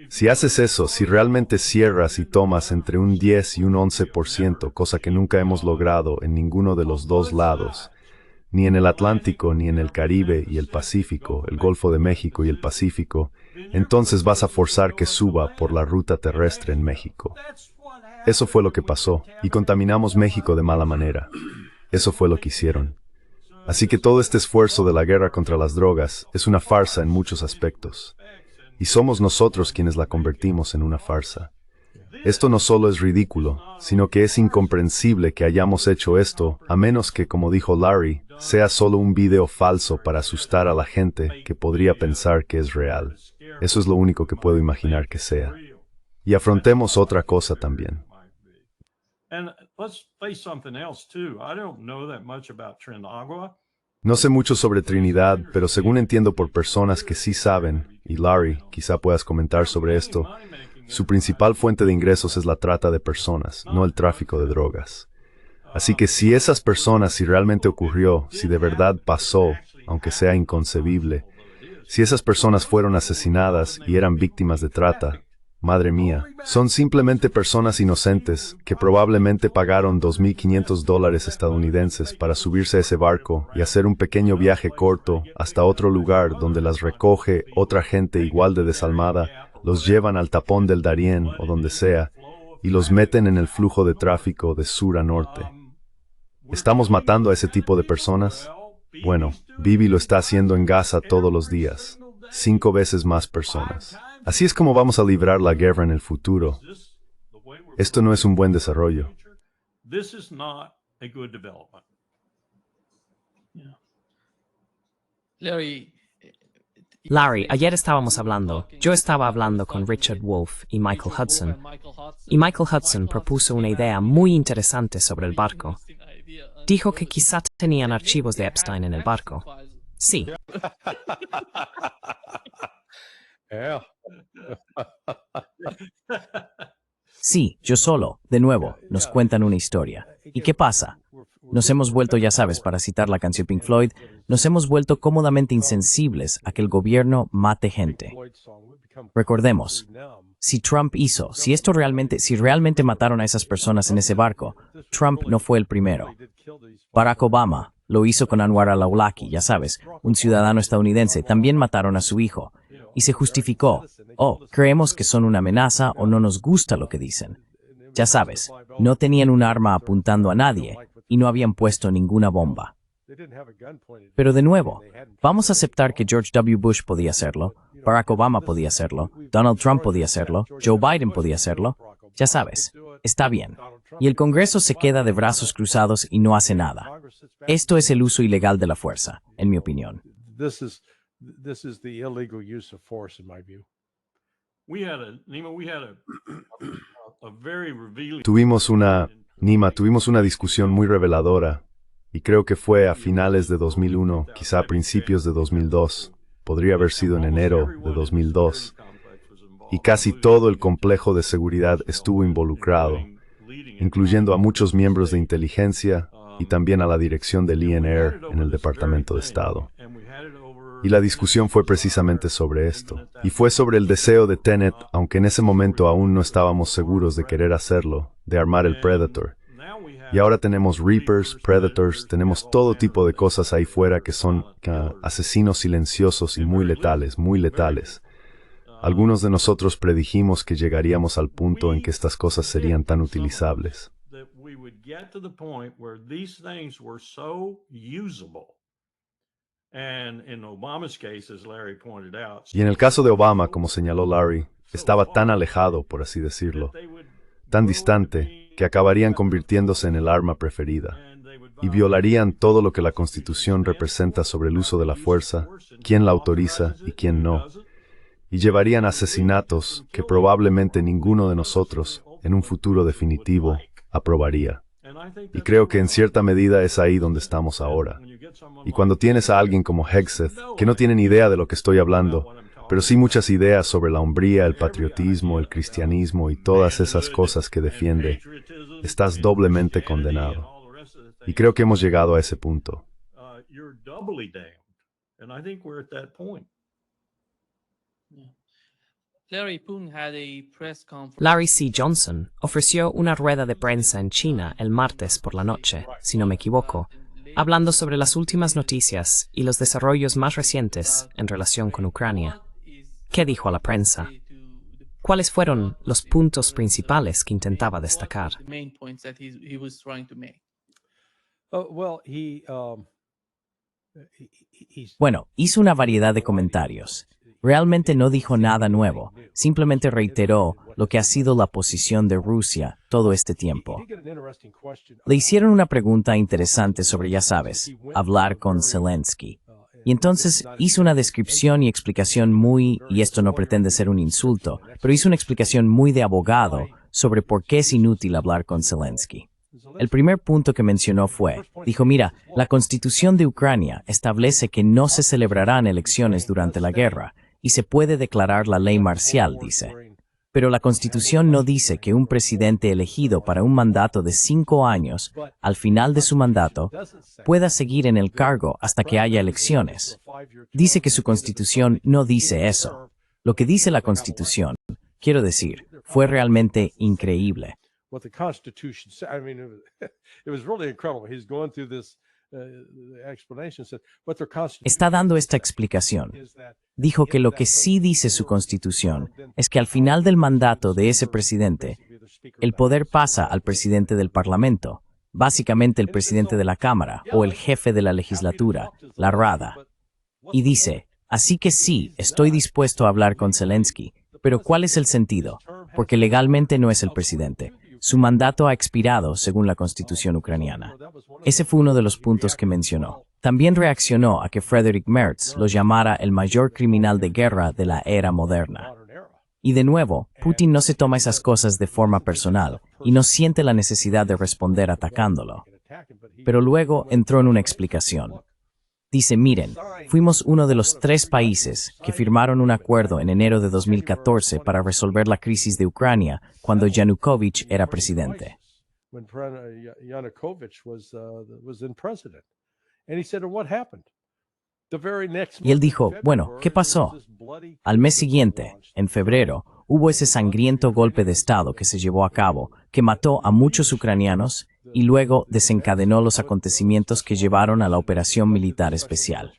Si haces eso, si realmente cierras y tomas entre un 10 y un 11%, cosa que nunca hemos logrado en ninguno de los dos lados, ni en el Atlántico, ni en el Caribe y el Pacífico, el Golfo de México y el Pacífico, entonces vas a forzar que suba por la ruta terrestre en México. Eso fue lo que pasó, y contaminamos México de mala manera. Eso fue lo que hicieron. Así que todo este esfuerzo de la guerra contra las drogas es una farsa en muchos aspectos. Y somos nosotros quienes la convertimos en una farsa. Esto no solo es ridículo, sino que es incomprensible que hayamos hecho esto, a menos que, como dijo Larry, sea solo un video falso para asustar a la gente que podría pensar que es real. Eso es lo único que puedo imaginar que sea. Y afrontemos otra cosa también. No sé mucho sobre Trinidad, pero según entiendo por personas que sí saben, y Larry, quizá puedas comentar sobre esto, su principal fuente de ingresos es la trata de personas, no el tráfico de drogas. Así que si esas personas, si realmente ocurrió, si de verdad pasó, aunque sea inconcebible, si esas personas fueron asesinadas y eran víctimas de trata, madre mía, son simplemente personas inocentes que probablemente pagaron $2,500 estadounidenses para subirse a ese barco y hacer un pequeño viaje corto hasta otro lugar donde las recoge otra gente igual de desalmada, los llevan al tapón del Darién o donde sea y los meten en el flujo de tráfico de sur a norte. ¿Estamos matando a ese tipo de personas? Bueno, Bibi lo está haciendo en Gaza todos los días, 5 veces más personas. Así es como vamos a librar la guerra en el futuro. Esto no es un buen desarrollo. Larry, ayer estábamos hablando, yo estaba hablando con Richard Wolff y Michael Hudson, y Michael Hudson propuso una idea muy interesante sobre el barco. Dijo que quizá tenían archivos de Epstein en el barco. Sí, Yeah. Sí, yo solo. De nuevo, nos cuentan una historia. ¿Y qué pasa? Nos hemos vuelto, ya sabes, para citar la canción Pink Floyd, nos hemos vuelto cómodamente insensibles a que el gobierno mate gente. Recordemos, si realmente mataron a esas personas en ese barco, Trump no fue el primero. Barack Obama lo hizo con Anwar al-Awlaki, ya sabes, un ciudadano estadounidense. También mataron a su hijo. Y se justificó. Oh, creemos que son una amenaza o no nos gusta lo que dicen. Ya sabes, no tenían un arma apuntando a nadie y no habían puesto ninguna bomba. Pero de nuevo, vamos a aceptar que George W. Bush podía hacerlo, Barack Obama podía hacerlo, Donald Trump podía hacerlo, Joe Biden podía hacerlo. Ya sabes, está bien. Y el Congreso se queda de brazos cruzados y no hace nada. Esto es el uso ilegal de la fuerza, en mi opinión. This is the illegal use of force, in my view. Tuvimos una discusión muy reveladora, y creo que fue a finales de 2001, quizá a principios de 2002, podría haber sido en enero de 2002, y casi todo el complejo de seguridad estuvo involucrado, incluyendo a muchos miembros de inteligencia y también a la dirección del INR en el Departamento de Estado. Y la discusión fue precisamente sobre esto. Y fue sobre el deseo de Tenet, aunque en ese momento aún no estábamos seguros de querer hacerlo, de armar el Predator. Y ahora tenemos Reapers, Predators, tenemos todo tipo de cosas ahí fuera que son asesinos silenciosos y muy letales, muy letales. Algunos de nosotros predijimos que llegaríamos al punto en que estas cosas serían tan utilizables. Y en el caso de Obama, como señaló Larry, estaba tan alejado, por así decirlo, tan distante, que acabarían convirtiéndose en el arma preferida, y violarían todo lo que la Constitución representa sobre el uso de la fuerza, quién la autoriza y quién no, y llevarían asesinatos que probablemente ninguno de nosotros, en un futuro definitivo, aprobaría. Y creo que en cierta medida es ahí donde estamos ahora. Y cuando tienes a alguien como Hegseth, que no tiene ni idea de lo que estoy hablando, pero sí muchas ideas sobre la hombría, el patriotismo, el cristianismo y todas esas cosas que defiende, estás doblemente condenado. Y creo que hemos llegado a ese punto. Larry C. Johnson ofreció una rueda de prensa en China el martes por la noche, si no me equivoco, hablando sobre las últimas noticias y los desarrollos más recientes en relación con Ucrania. ¿Qué dijo a la prensa? ¿Cuáles fueron los puntos principales que intentaba destacar? Bueno, hizo una variedad de comentarios. Realmente no dijo nada nuevo, simplemente reiteró lo que ha sido la posición de Rusia todo este tiempo. Le hicieron una pregunta interesante sobre, ya sabes, hablar con Zelensky. Y entonces hizo una descripción y explicación y esto no pretende ser un insulto, pero hizo una explicación muy de abogado sobre por qué es inútil hablar con Zelensky. El primer punto que mencionó dijo, mira, la Constitución de Ucrania establece que no se celebrarán elecciones durante la guerra, y se puede declarar la ley marcial, dice. Pero la Constitución no dice que un presidente elegido para un mandato de 5 años, al final de su mandato, pueda seguir en el cargo hasta que haya elecciones. Dice que su Constitución no dice eso. Lo que dice la Constitución, quiero decir, fue realmente increíble. Está dando esta explicación. Dijo que lo que sí dice su Constitución es que al final del mandato de ese presidente, el poder pasa al presidente del Parlamento, básicamente el presidente de la Cámara o el jefe de la legislatura, la Rada. Y dice, así que sí, estoy dispuesto a hablar con Zelensky, pero ¿cuál es el sentido? Porque legalmente no es el presidente. Su mandato ha expirado según la Constitución ucraniana. Ese fue uno de los puntos que mencionó. También reaccionó a que Friedrich Merz lo llamara el mayor criminal de guerra de la era moderna. Y de nuevo, Putin no se toma esas cosas de forma personal y no siente la necesidad de responder atacándolo. Pero luego entró en una explicación. Dice, miren, fuimos uno de los 3 países que firmaron un acuerdo en enero de 2014 para resolver la crisis de Ucrania cuando Yanukovych era presidente. When Yanukovych was then president. And he said, what happened? The very next Y él month, dijo, in bueno, February, ¿qué pasó? there was this bloody Al mes coup siguiente, launched. en febrero, hubo ese sangriento golpe de Estado que se llevó a cabo, que mató a muchos ucranianos y luego desencadenó los acontecimientos que llevaron a la operación militar especial.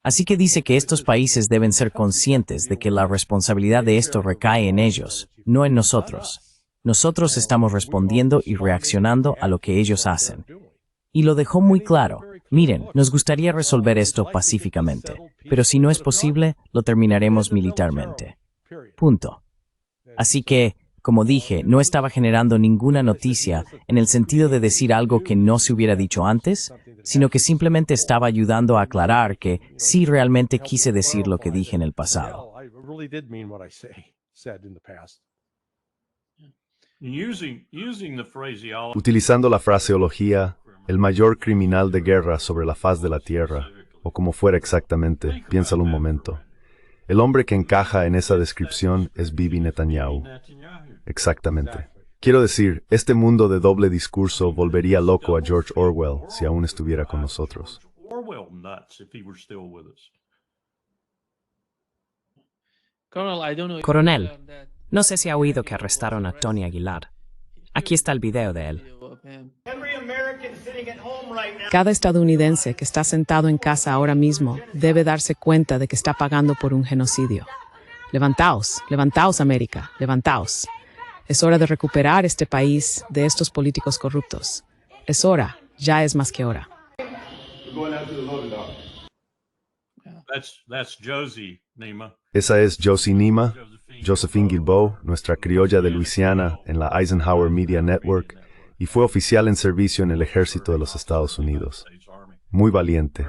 Así que dice que estos países deben ser conscientes de que la responsabilidad de esto recae en ellos, no en nosotros. Nosotros estamos respondiendo y reaccionando a lo que ellos hacen. Y lo dejó muy claro. Miren, nos gustaría resolver esto pacíficamente, pero si no es posible, lo terminaremos militarmente. Punto. Así que, como dije, no estaba generando ninguna noticia en el sentido de decir algo que no se hubiera dicho antes, sino que simplemente estaba ayudando a aclarar que sí realmente quise decir lo que dije en el pasado. I really did mean what I said in the past. Using the phraseology. Utilizando la fraseología, el mayor criminal de guerra sobre la faz de la tierra, o como fuera exactamente, piénsalo un momento. El hombre que encaja en esa descripción es Bibi Netanyahu. Exactamente. Quiero decir, este mundo de doble discurso volvería loco a George Orwell si aún estuviera con nosotros. Orwell nuts if he were still with us. Coronel, no sé si ha oído que arrestaron a Tony Aguilar. Aquí está el video de él. Cada estadounidense que está sentado en casa ahora mismo debe darse cuenta de que está pagando por un genocidio. Levantaos, levantaos, América, levantaos. Es hora de recuperar este país de estos políticos corruptos. Es hora, ya es más que hora. That's Josie Nima. Esa es Josie Nima, Josephine Guilbeault, nuestra criolla de Luisiana en la Eisenhower Media Network, y fue oficial en servicio en el ejército de los Estados Unidos. Muy valiente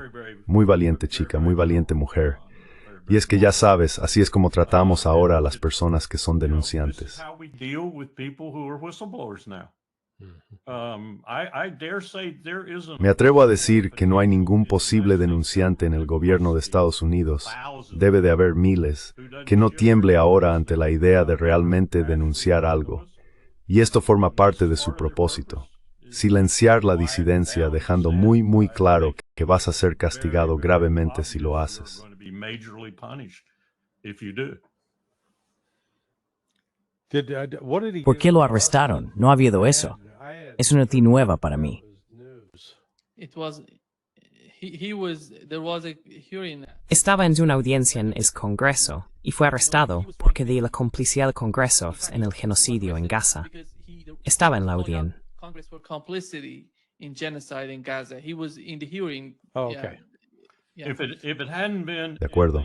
chica, muy valiente mujer. Y es que ya sabes, así es como tratamos ahora a las personas que son denunciantes. How we deal with people who are whistleblowers now. I dare say there isn't. Me atrevo a decir que no hay ningún posible denunciante en el gobierno de Estados Unidos, debe de haber miles, que no tiemble ahora ante la idea de realmente denunciar algo. Y esto forma parte de su propósito. Silenciar la disidencia dejando muy claro que vas a ser castigado gravemente si lo haces. ¿Por qué lo arrestaron? No ha habido eso. Es una noticia nueva para mí. Estaba en una audiencia en el Congreso y fue arrestado porque de la complicidad del Congreso en el genocidio en Gaza. Estaba en la audiencia. Oh, okay. De acuerdo.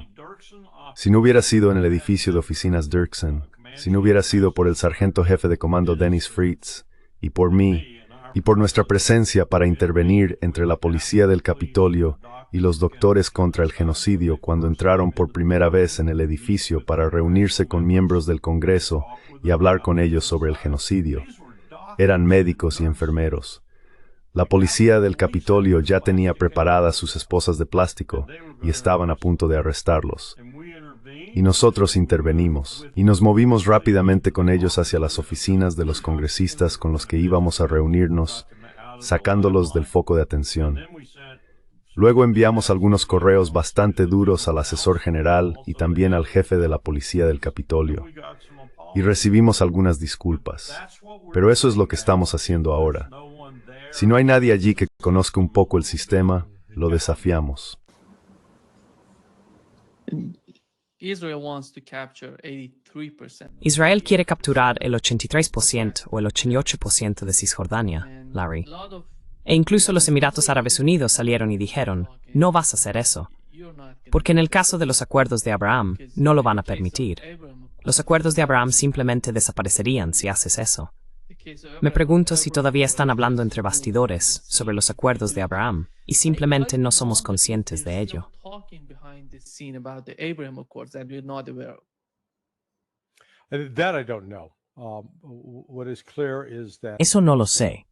Si no hubiera sido en el edificio de oficinas Dirksen, si no hubiera sido por el sargento jefe de comando Dennis Fritz, y por mí, y por nuestra presencia para intervenir entre la policía del Capitolio y los doctores contra el genocidio cuando entraron por primera vez en el edificio para reunirse con miembros del Congreso y hablar con ellos sobre el genocidio. Eran médicos y enfermeros. La policía del Capitolio ya tenía preparadas sus esposas de plástico y estaban a punto de arrestarlos. Y nosotros intervenimos, y nos movimos rápidamente con ellos hacia las oficinas de los congresistas con los que íbamos a reunirnos, sacándolos del foco de atención. Luego enviamos algunos correos bastante duros al asesor general y también al jefe de la policía del Capitolio. Y recibimos algunas disculpas. Pero eso es lo que estamos haciendo ahora. Si no hay nadie allí que conozca un poco el sistema, lo desafiamos. Israel quiere capturar el 83% o el 88% de Cisjordania, Larry. E incluso los Emiratos Árabes Unidos salieron y dijeron, no vas a hacer eso. Porque en el caso de los acuerdos de Abraham, no lo van a permitir. Los acuerdos de Abraham simplemente desaparecerían si haces eso. Me pregunto si todavía están hablando entre bastidores sobre los acuerdos de Abraham y simplemente no somos conscientes de ello. That I don't know. What is clear is that Eso no lo sé.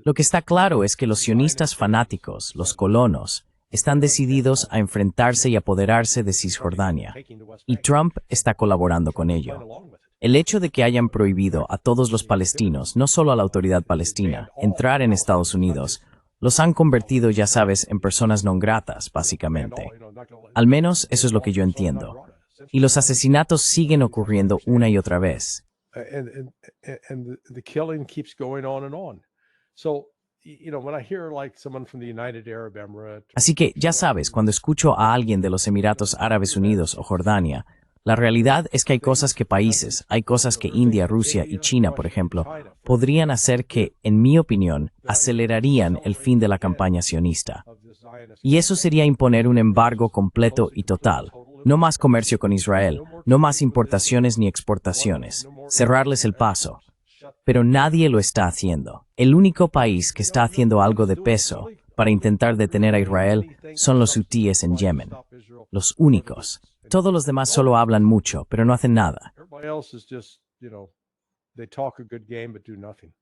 Lo que está claro es que los sionistas fanáticos, los colonos, Están decididos a enfrentarse y apoderarse de Cisjordania. Y Trump está colaborando con ello. El hecho de que hayan prohibido a todos los palestinos, no solo a la autoridad palestina, entrar en Estados Unidos, los han convertido, ya sabes, en personas non gratas, básicamente. Al menos eso es lo que yo entiendo. Y los asesinatos siguen ocurriendo una y otra vez. And the killing keeps going on and on. So, when I hear like someone from the United Arab Emirates. Así que, ya sabes, cuando escucho a alguien de los Emiratos Árabes Unidos o Jordania, la realidad es que hay cosas que India, Rusia y China, por ejemplo, podrían hacer que, en mi opinión, acelerarían el fin de la campaña sionista. Y eso sería imponer un embargo completo y total. No más comercio con Israel, no más importaciones ni exportaciones, cerrarles el paso. Pero nadie lo está haciendo. El único país que está haciendo algo de peso para intentar detener a Israel son los hutíes en Yemen. Los únicos. Todos los demás solo hablan mucho, pero no hacen nada. Everybody else is just, they talk a good game but do nothing.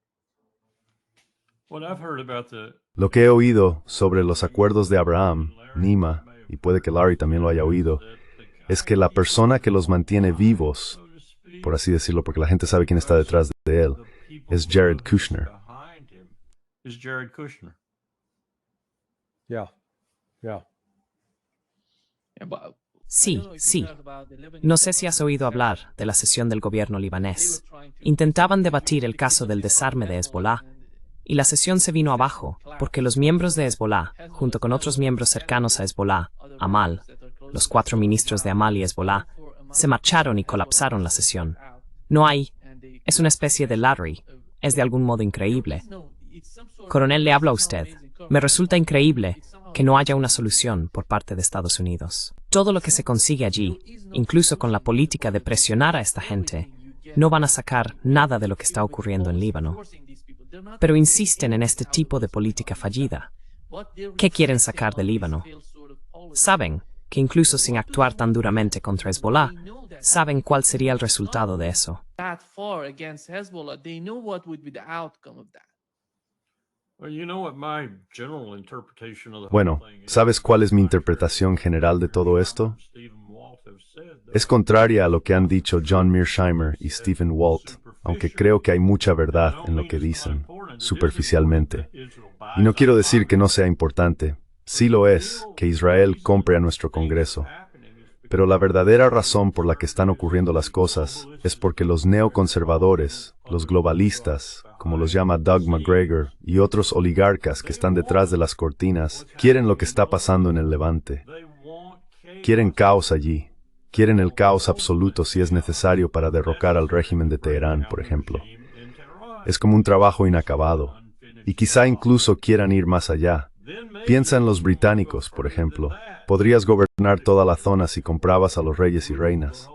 What I've heard about the Lo que he oído sobre los acuerdos de Abraham, Nima, y puede que Larry también lo haya oído, es que la persona que los mantiene vivos, por así decirlo, porque la gente sabe quién está detrás de él, es Jared Kushner. is Jared Kushner. Yeah. Sí. No sé si has oído hablar de la sesión del gobierno libanés. Intentaban debatir el caso del desarme de Hezbollah, y la sesión se vino abajo porque los miembros de Hezbollah, junto con otros miembros cercanos a Hezbollah, Amal, los 4 ministros de Amal y Hezbollah, se marcharon y colapsaron la sesión. Es una especie de Larry. Es de algún modo increíble. Coronel, le hablo a usted. Me resulta increíble que no haya una solución por parte de Estados Unidos. Todo lo que se consigue allí, incluso con la política de presionar a esta gente, no van a sacar nada de lo que está ocurriendo en Líbano. Pero insisten en este tipo de política fallida. ¿Qué quieren sacar de Líbano? Saben que incluso sin actuar tan duramente contra Hezbollah, saben cuál sería el resultado de eso. Bueno, ¿sabes cuál es mi interpretación general de todo esto? Es contraria a lo que han dicho John Mearsheimer y Stephen Walt, aunque creo que hay mucha verdad en lo que dicen, superficialmente. Y no quiero decir que no sea importante. Sí lo es, que Israel compre a nuestro Congreso. Pero la verdadera razón por la que están ocurriendo las cosas es porque los neoconservadores, los globalistas, como los llama Doug McGregor, y otros oligarcas que están detrás de las cortinas, quieren lo que está pasando en el Levante. Quieren caos allí. Quieren el caos absoluto si es necesario para derrocar al régimen de Teherán, por ejemplo. Es como un trabajo inacabado. Y quizá incluso quieran ir más allá. Piensa en los británicos, por ejemplo. Podrías gobernar toda la zona si comprabas a los reyes y reinas.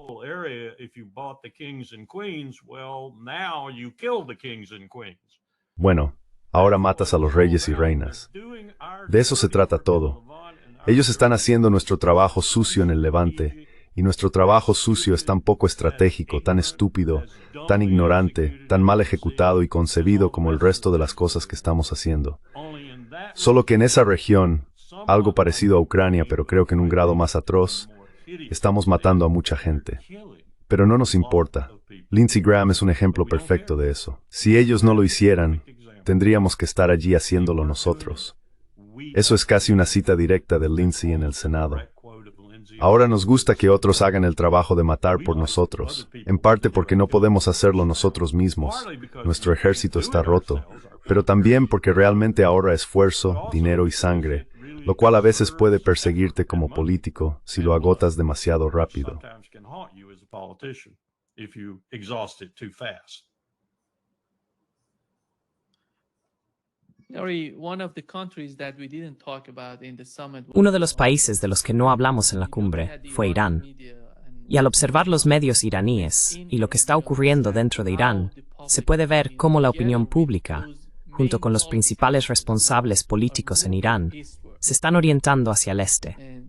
Bueno, ahora matas a los reyes y reinas. De eso se trata todo. Ellos están haciendo nuestro trabajo sucio en el Levante, y nuestro trabajo sucio es tan poco estratégico, tan estúpido, tan ignorante, tan mal ejecutado y concebido como el resto de las cosas que estamos haciendo. Solo que en esa región, algo parecido a Ucrania, pero creo que en un grado más atroz, estamos matando a mucha gente. Pero no nos importa. Lindsey Graham es un ejemplo perfecto de eso. Si ellos no lo hicieran, tendríamos que estar allí haciéndolo nosotros. Eso es casi una cita directa de Lindsey en el Senado. Ahora nos gusta que otros hagan el trabajo de matar por nosotros, en parte porque no podemos hacerlo nosotros mismos. Nuestro ejército está roto, pero también porque realmente ahorra esfuerzo, dinero y sangre, lo cual a veces puede perseguirte como político si lo agotas demasiado rápido. Uno de los países de los que no hablamos en la cumbre fue Irán. Y al observar los medios iraníes y lo que está ocurriendo dentro de Irán, se puede ver cómo la opinión pública, junto con los principales responsables políticos en Irán, se están orientando hacia el este.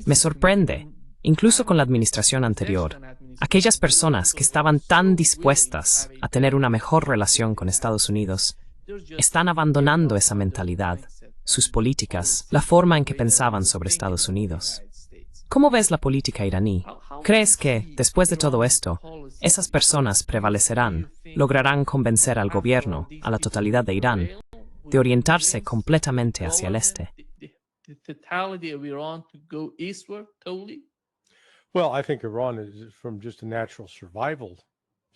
Me sorprende, incluso con la administración anterior, aquellas personas que estaban tan dispuestas a tener una mejor relación con Estados Unidos, están abandonando esa mentalidad sus políticas, la forma en que pensaban sobre Estados Unidos. ¿Cómo ves la política iraní? ¿Crees que, después de todo esto, esas personas prevalecerán, lograrán convencer al gobierno, a la totalidad de Irán, de orientarse completamente hacia el este? The totality of Iran to go eastward totally? Well, I think Iran is from just a natural survival.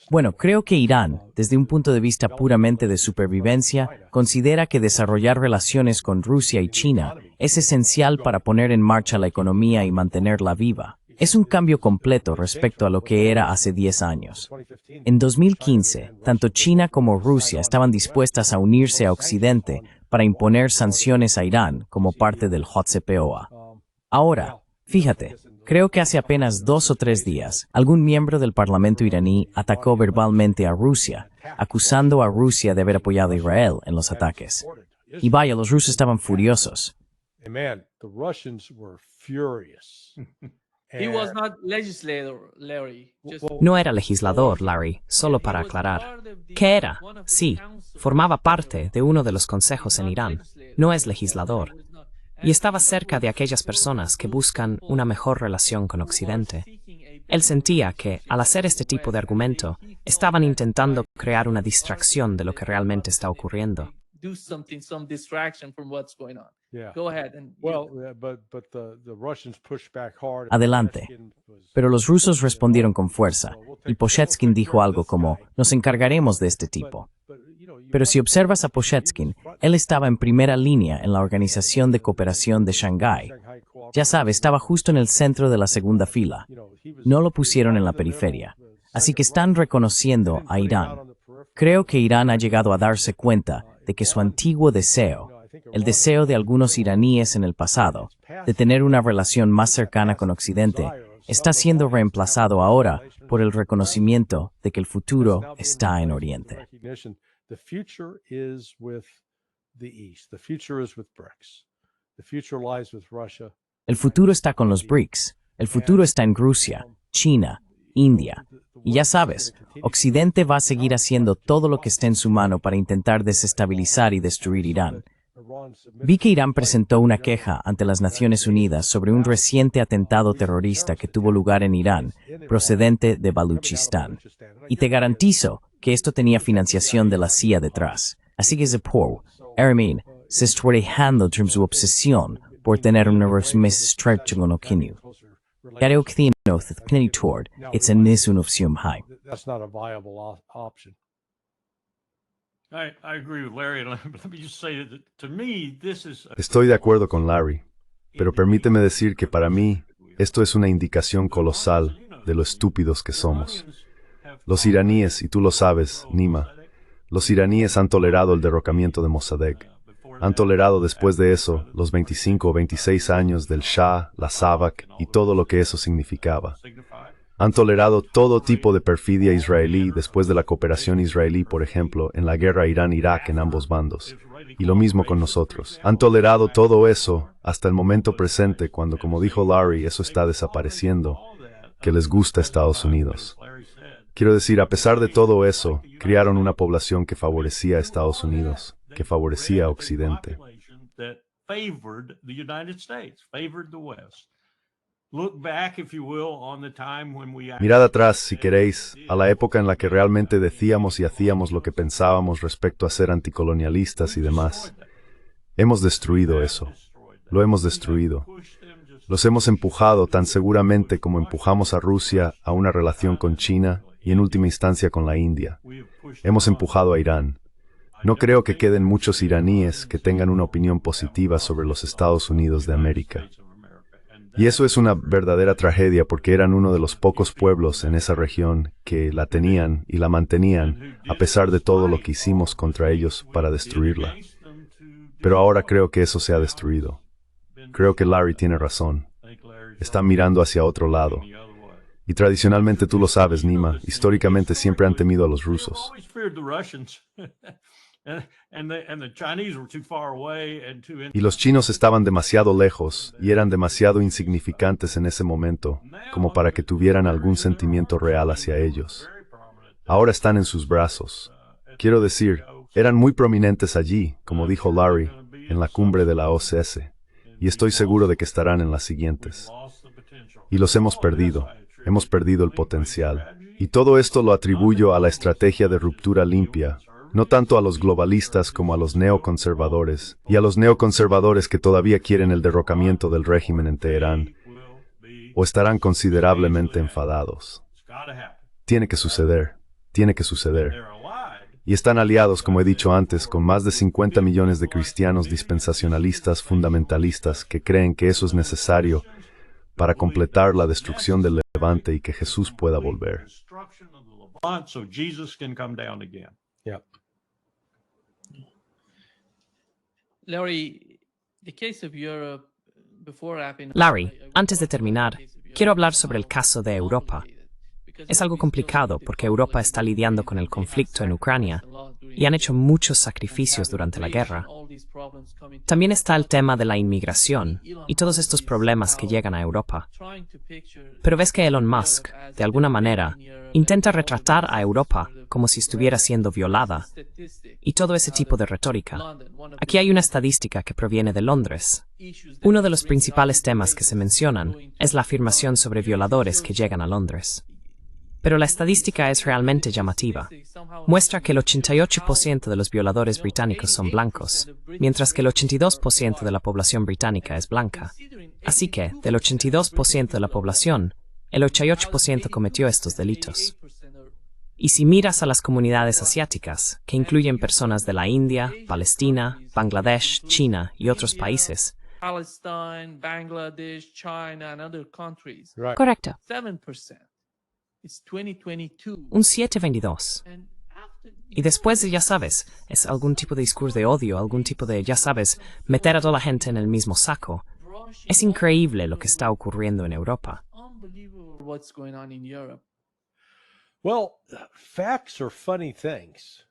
Bueno, creo que Irán, desde un punto de vista puramente de supervivencia, considera que desarrollar relaciones con Rusia y China es esencial para poner en marcha la economía y mantenerla viva. Es un cambio completo respecto a lo que era hace 10 años. En 2015, tanto China como Rusia estaban dispuestas a unirse a Occidente para imponer sanciones a Irán como parte del JCPOA. Ahora, fíjate, creo que hace apenas 2 o 3 días, algún miembro del Parlamento iraní atacó verbalmente a Rusia, acusando a Rusia de haber apoyado a Israel en los ataques. Y vaya, los rusos estaban furiosos. And man, the Russians were furious. He was not legislator, Larry. No era legislador, Larry, solo para aclarar. ¿Qué era? Sí, formaba parte de uno de los consejos en Irán. No es legislador. Y estaba cerca de aquellas personas que buscan una mejor relación con Occidente. Él sentía que, al hacer este tipo de argumento, estaban intentando crear una distracción de lo que realmente está ocurriendo. Do something, some distraction from what's going on. Yeah. Go ahead and Well, but the Russians pushed back hard. Adelante. Pero los rusos respondieron con fuerza, y Poshetskin dijo algo como, nos encargaremos de este tipo. Pero si observas a Poshetskin, él estaba en primera línea en la Organización de Cooperación de Shanghái. Ya sabe, estaba justo en el centro de la segunda fila. No lo pusieron en la periferia. Así que están reconociendo a Irán. Creo que Irán ha llegado a darse cuenta de que su antiguo deseo, el deseo de algunos iraníes en el pasado, de tener una relación más cercana con Occidente, está siendo reemplazado ahora por el reconocimiento de que el futuro está en Oriente. The future is with the East. The future is with BRICS. The future lies with Russia. El futuro está con los BRICS. El futuro está en Rusia, China, India. Y ya sabes, Occidente va a seguir haciendo todo lo que esté en su mano para intentar desestabilizar y destruir Irán. Vi que Irán presentó una queja ante las Naciones Unidas sobre un reciente atentado terrorista que tuvo lugar en Irán, procedente de Baluchistán. Y te garantizo que esto tenía financiación de la CIA detrás. Así que Zepor, Ermin, se estuarejando tras su obsesión por tener una relación estrecha con Okinu. Creo que no tiene tord, es una opción high. That's not a viable option. I agree with Larry. Let me just say that to me, this is. Estoy de acuerdo con Larry, pero permíteme decir que para mí esto es una indicación colosal de lo estúpidos que somos. Los iraníes, y tú lo sabes, Nima, los iraníes han tolerado el derrocamiento de Mossadegh. Han tolerado después de eso los 25 o 26 años del Shah, la SAVAK y todo lo que eso significaba. Han tolerado todo tipo de perfidia israelí después de la cooperación israelí, por ejemplo, en la guerra Irán-Irak en ambos bandos. Y lo mismo con nosotros. Han tolerado todo eso hasta el momento presente, cuando, como dijo Larry, eso está desapareciendo, que les gusta Estados Unidos. Quiero decir, a pesar de todo eso, criaron una población que favorecía a Estados Unidos, que favorecía a Occidente. Mirad atrás, si queréis, a la época en la que realmente decíamos y hacíamos lo que pensábamos respecto a ser anticolonialistas y demás. Hemos destruido eso. Lo hemos destruido. Los hemos empujado tan seguramente como empujamos a Rusia a una relación con China y en última instancia con la India. Hemos empujado a Irán. No creo que queden muchos iraníes que tengan una opinión positiva sobre los Estados Unidos de América. Y eso es una verdadera tragedia porque eran uno de los pocos pueblos en esa región que la tenían y la mantenían a pesar de todo lo que hicimos contra ellos para destruirla. Pero ahora creo que eso se ha destruido. Creo que Larry tiene razón. Está mirando hacia otro lado. Y tradicionalmente tú lo sabes, Nima, históricamente siempre han temido a los rusos. Y los chinos estaban demasiado lejos y eran demasiado insignificantes en ese momento como para que tuvieran algún sentimiento real hacia ellos. Ahora están en sus brazos. Quiero decir, eran muy prominentes allí, como dijo Larry, en la cumbre de la OCS, y estoy seguro de que estarán en las siguientes. Y los hemos perdido el potencial. Y todo esto lo atribuyo a la estrategia de ruptura limpia, no tanto a los globalistas como a los neoconservadores, y a los neoconservadores que todavía quieren el derrocamiento del régimen en Teherán, o estarán considerablemente enfadados. Tiene que suceder. Y están aliados, como he dicho antes, con más de 50 millones de cristianos dispensacionalistas fundamentalistas que creen que eso es necesario para completar la destrucción del Levante y que Jesús pueda volver. Yeah. Larry, the case of Europe, before wrapping up, Larry, I antes de want to terminar, talk about the case of quiero Europe hablar and sobre el how caso de Europa. because Es algo we still complicado need to porque talk Europa like está the lidiando Ukraine, con el they have conflicto en Ucrania sacrificed a lot during y han the hecho war, muchos and sacrificios having durante la migration, guerra. all these problems coming to También Europe. está el tema de la inmigración Elon y todos Musk estos is problemas que now llegan a Europa. trying to picture Pero ves que Elon Europe Musk, as de alguna the manera, Ukrainian Europe, intenta and all the retratar a Europa sort of como si estuviera siendo violada y todo ese tipo de retórica. Aquí hay una estadística que proviene de Londres. Uno de los principales temas que se mencionan es la afirmación sobre violadores que llegan a Londres. Pero la estadística es realmente llamativa. Muestra que el 88% de los violadores británicos son blancos, mientras que el 82% de la población británica es blanca. Así que, del 82% de la población, el 88% cometió estos delitos. Y si miras a las comunidades asiáticas, que incluyen personas de la India, Palestina, Bangladesh, China y otros países, Palestine, Bangladesh, China, and other countries, Right. correcto, 7%. It's 2022. un 7,22. And after Y después, ya sabes, es algún tipo de discurso de odio, algún tipo de, ya sabes, meter a toda la gente en el mismo saco. Es increíble lo que está ocurriendo en Europa. unbelievable what's going on in Europe. Well, facts are funny things.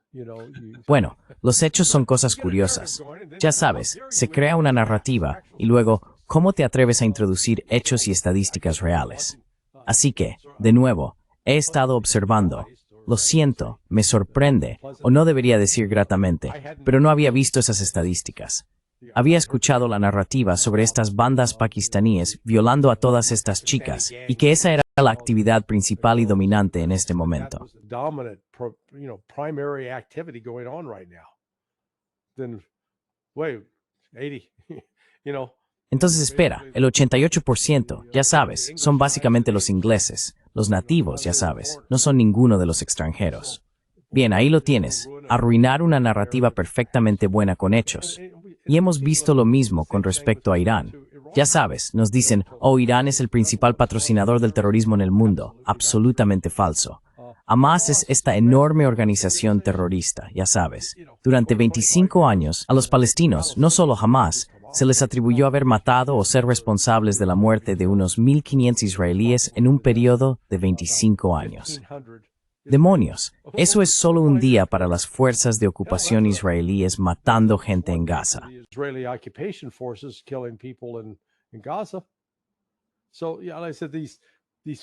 Bueno, los hechos son cosas curiosas. Ya sabes, se crea una narrativa y luego, ¿cómo te atreves a introducir hechos y estadísticas reales? Así que, de nuevo, he estado observando. Lo siento, me sorprende, o no debería decir gratamente, pero no había visto esas estadísticas. Había escuchado la narrativa sobre estas bandas pakistaníes violando a todas estas chicas y que esa era la actividad principal y dominante en este momento. Dominant, primary activity going on right now. Then, wait, 80, Entonces espera, el 88%, ya sabes, son básicamente los ingleses, los nativos, ya sabes, no son ninguno de los extranjeros. Bien, ahí lo tienes, arruinar una narrativa perfectamente buena con hechos. Y hemos visto lo mismo con respecto a Irán. Ya sabes, nos dicen, oh, Irán es el principal patrocinador del terrorismo en el mundo. Absolutamente falso. Hamas es esta enorme organización terrorista, ya sabes. Durante 25 años, a los palestinos, no solo Hamas, se les atribuyó haber matado o ser responsables de la muerte de unos 1.500 israelíes en un periodo de 25 años. Demonios, eso es solo un día para las fuerzas de ocupación israelíes matando gente en Gaza. The Israeli occupation forces killing people in Gaza. So, yeah, like I said, these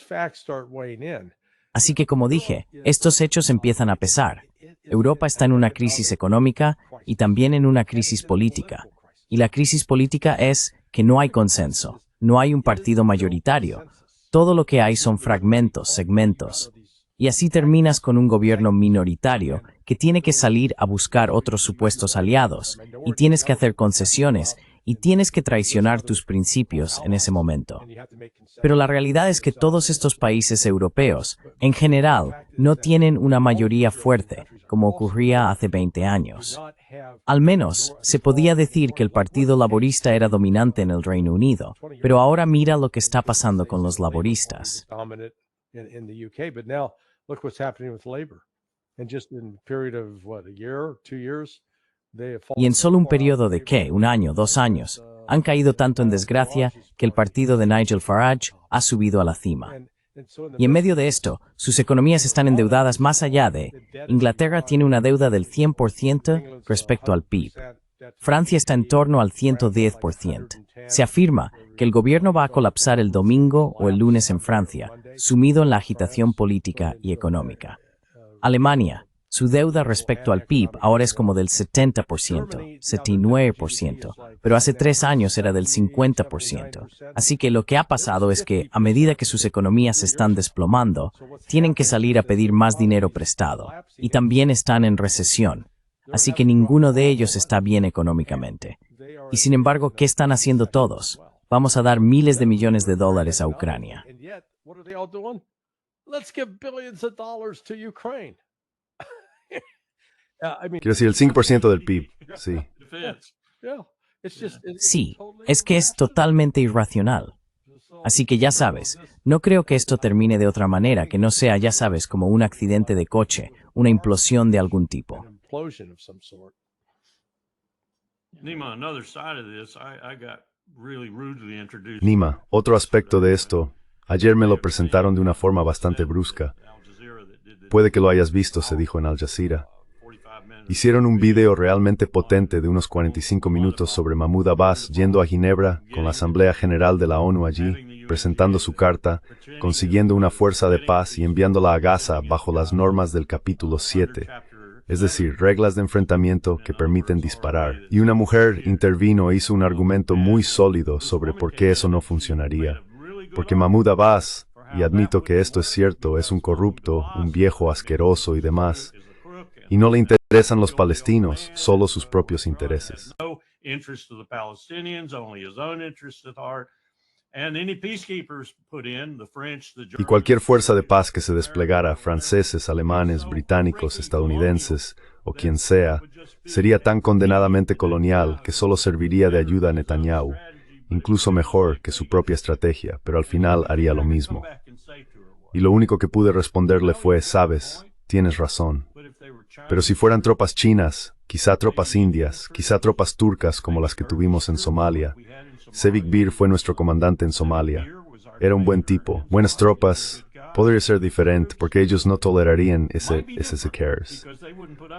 facts start weighing in. Así que, como dije, estos hechos empiezan a pesar. Europa está en una crisis económica y también en una crisis política. Y la crisis política es que no hay consenso, no hay un partido mayoritario. Todo lo que hay son fragmentos, segmentos. Y así terminas con un gobierno minoritario que tiene que salir a buscar otros supuestos aliados, y tienes que hacer concesiones, y tienes que traicionar tus principios en ese momento. Pero la realidad es que todos estos países europeos, en general, no tienen una mayoría fuerte, como ocurría hace 20 años. Al menos, se podía decir que el Partido Laborista era dominante en el Reino Unido, pero ahora mira lo que está pasando con los laboristas. Dominant in the UK, but now look what's happening with Labour. And just in a period of, what, a year, 2 years, they have Y en fallen solo un so far periodo out de, of ¿qué?, favour. 1 año, 2 años, han caído tanto en desgracia que el partido de Nigel Farage ha subido a la cima. And so in the Y en midst medio de esto, sus economías están endeudadas más allá de... Inglaterra tiene una deuda del 100% respecto al PIB. Francia está en torno al 110%. Se afirma que el gobierno va a colapsar el domingo o el lunes en Francia, sumido en la agitación política y económica. Alemania, Su deuda respecto al PIB ahora es como del 70%, 79%, pero hace 3 años era del 50%. Así que lo que ha pasado es que, a medida que sus economías se están desplomando, tienen que salir a pedir más dinero prestado, y también están en recesión. Así que ninguno de ellos está bien económicamente. Y sin embargo, ¿qué están haciendo todos? Vamos a dar miles de millones de dólares a Ucrania. And yet, what are they all doing? Let's give billions of dollars to Ukraine. I mean, Quiero decir, el 5% del PIB, sí. Defense. yeah, it's just Sí, es que es totalmente irracional. Así que ya sabes, no creo que esto termine de otra manera que no sea, ya sabes, como un accidente de coche, una implosión de algún tipo. implosion of some sort. Nima, another side of this, I got really rudely introduced. Nima, otro aspecto de esto, ayer me lo presentaron de una forma bastante brusca. Puede que lo hayas visto, se dijo en Al Jazeera. Hicieron un video realmente potente de unos 45 minutos sobre Mahmoud Abbas yendo a Ginebra con la Asamblea General de la ONU allí, presentando su carta, consiguiendo una fuerza de paz y enviándola a Gaza bajo las normas del capítulo 7, es decir, reglas de enfrentamiento que permiten disparar. Y una mujer intervino e hizo un argumento muy sólido sobre por qué eso no funcionaría. Porque Mahmoud Abbas, y admito que esto es cierto, es un corrupto, un viejo asqueroso y demás, y no le interesan los palestinos, solo sus propios intereses. No interest of the Palestinians, only his own interest at heart. And any peacekeepers put in, the French, the Y Germans, cualquier fuerza de paz que se desplegara, franceses, alemanes, británicos, estadounidenses, o quien sea, sería tan condenadamente colonial que solo serviría de ayuda a Netanyahu, incluso mejor que su propia estrategia, pero al final haría lo mismo. Y lo único que pude responderle fue, sabes, tienes razón. Pero si fueran tropas chinas, quizá tropas indias, quizá tropas turcas como las que tuvimos en Somalia. Sevik Bir fue nuestro comandante en Somalia. Era un buen tipo, buenas tropas. Podría ser diferente porque ellos no tolerarían ese cares.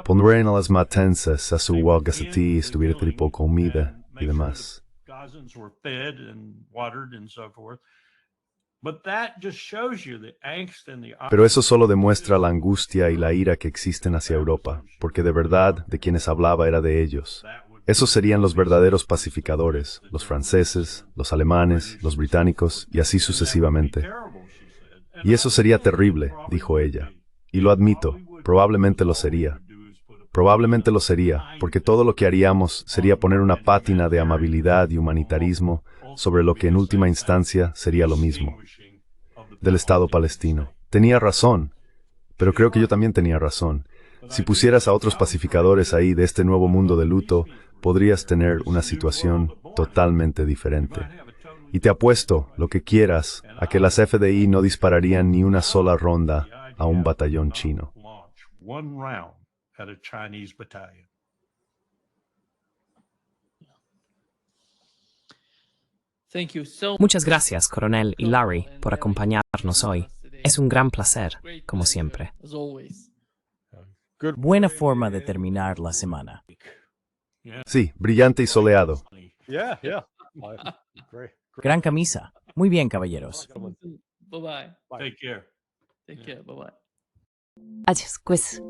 Pondrían a las matanzas a su Walgasatí, estuviera tipo comida y demás. Gazans were fed and watered and so forth. But that just shows you the angst and the Pero eso solo demuestra la angustia y la ira que existen hacia Europa, porque de verdad, de quienes hablaba era de ellos. Esos serían los verdaderos pacificadores, los franceses, los alemanes, los británicos, y así sucesivamente. Y eso sería terrible, dijo ella. Y lo admito, probablemente lo sería. Probablemente lo sería, porque todo lo que haríamos sería poner una pátina de amabilidad y humanitarismo sobre lo que en última instancia sería lo mismo, del Estado palestino. Tenía razón, pero creo que yo también tenía razón. Si pusieras a otros pacificadores ahí de este nuevo mundo de luto, podrías tener una situación totalmente diferente. Y te apuesto, lo que quieras, a que las FDI no dispararían ni una sola ronda a un batallón chino. one round at a Chinese battalion. Thank you so Muchas gracias, Coronel y Larry, por acompañarnos hoy. Es un gran placer, como siempre. as always. Good. Buena forma de terminar la semana. Sí, brillante y soleado. Yeah, yeah. Great. Gran camisa. Muy bien, caballeros. Bye bye. Take care. Take care. Bye bye. Adiós, pues.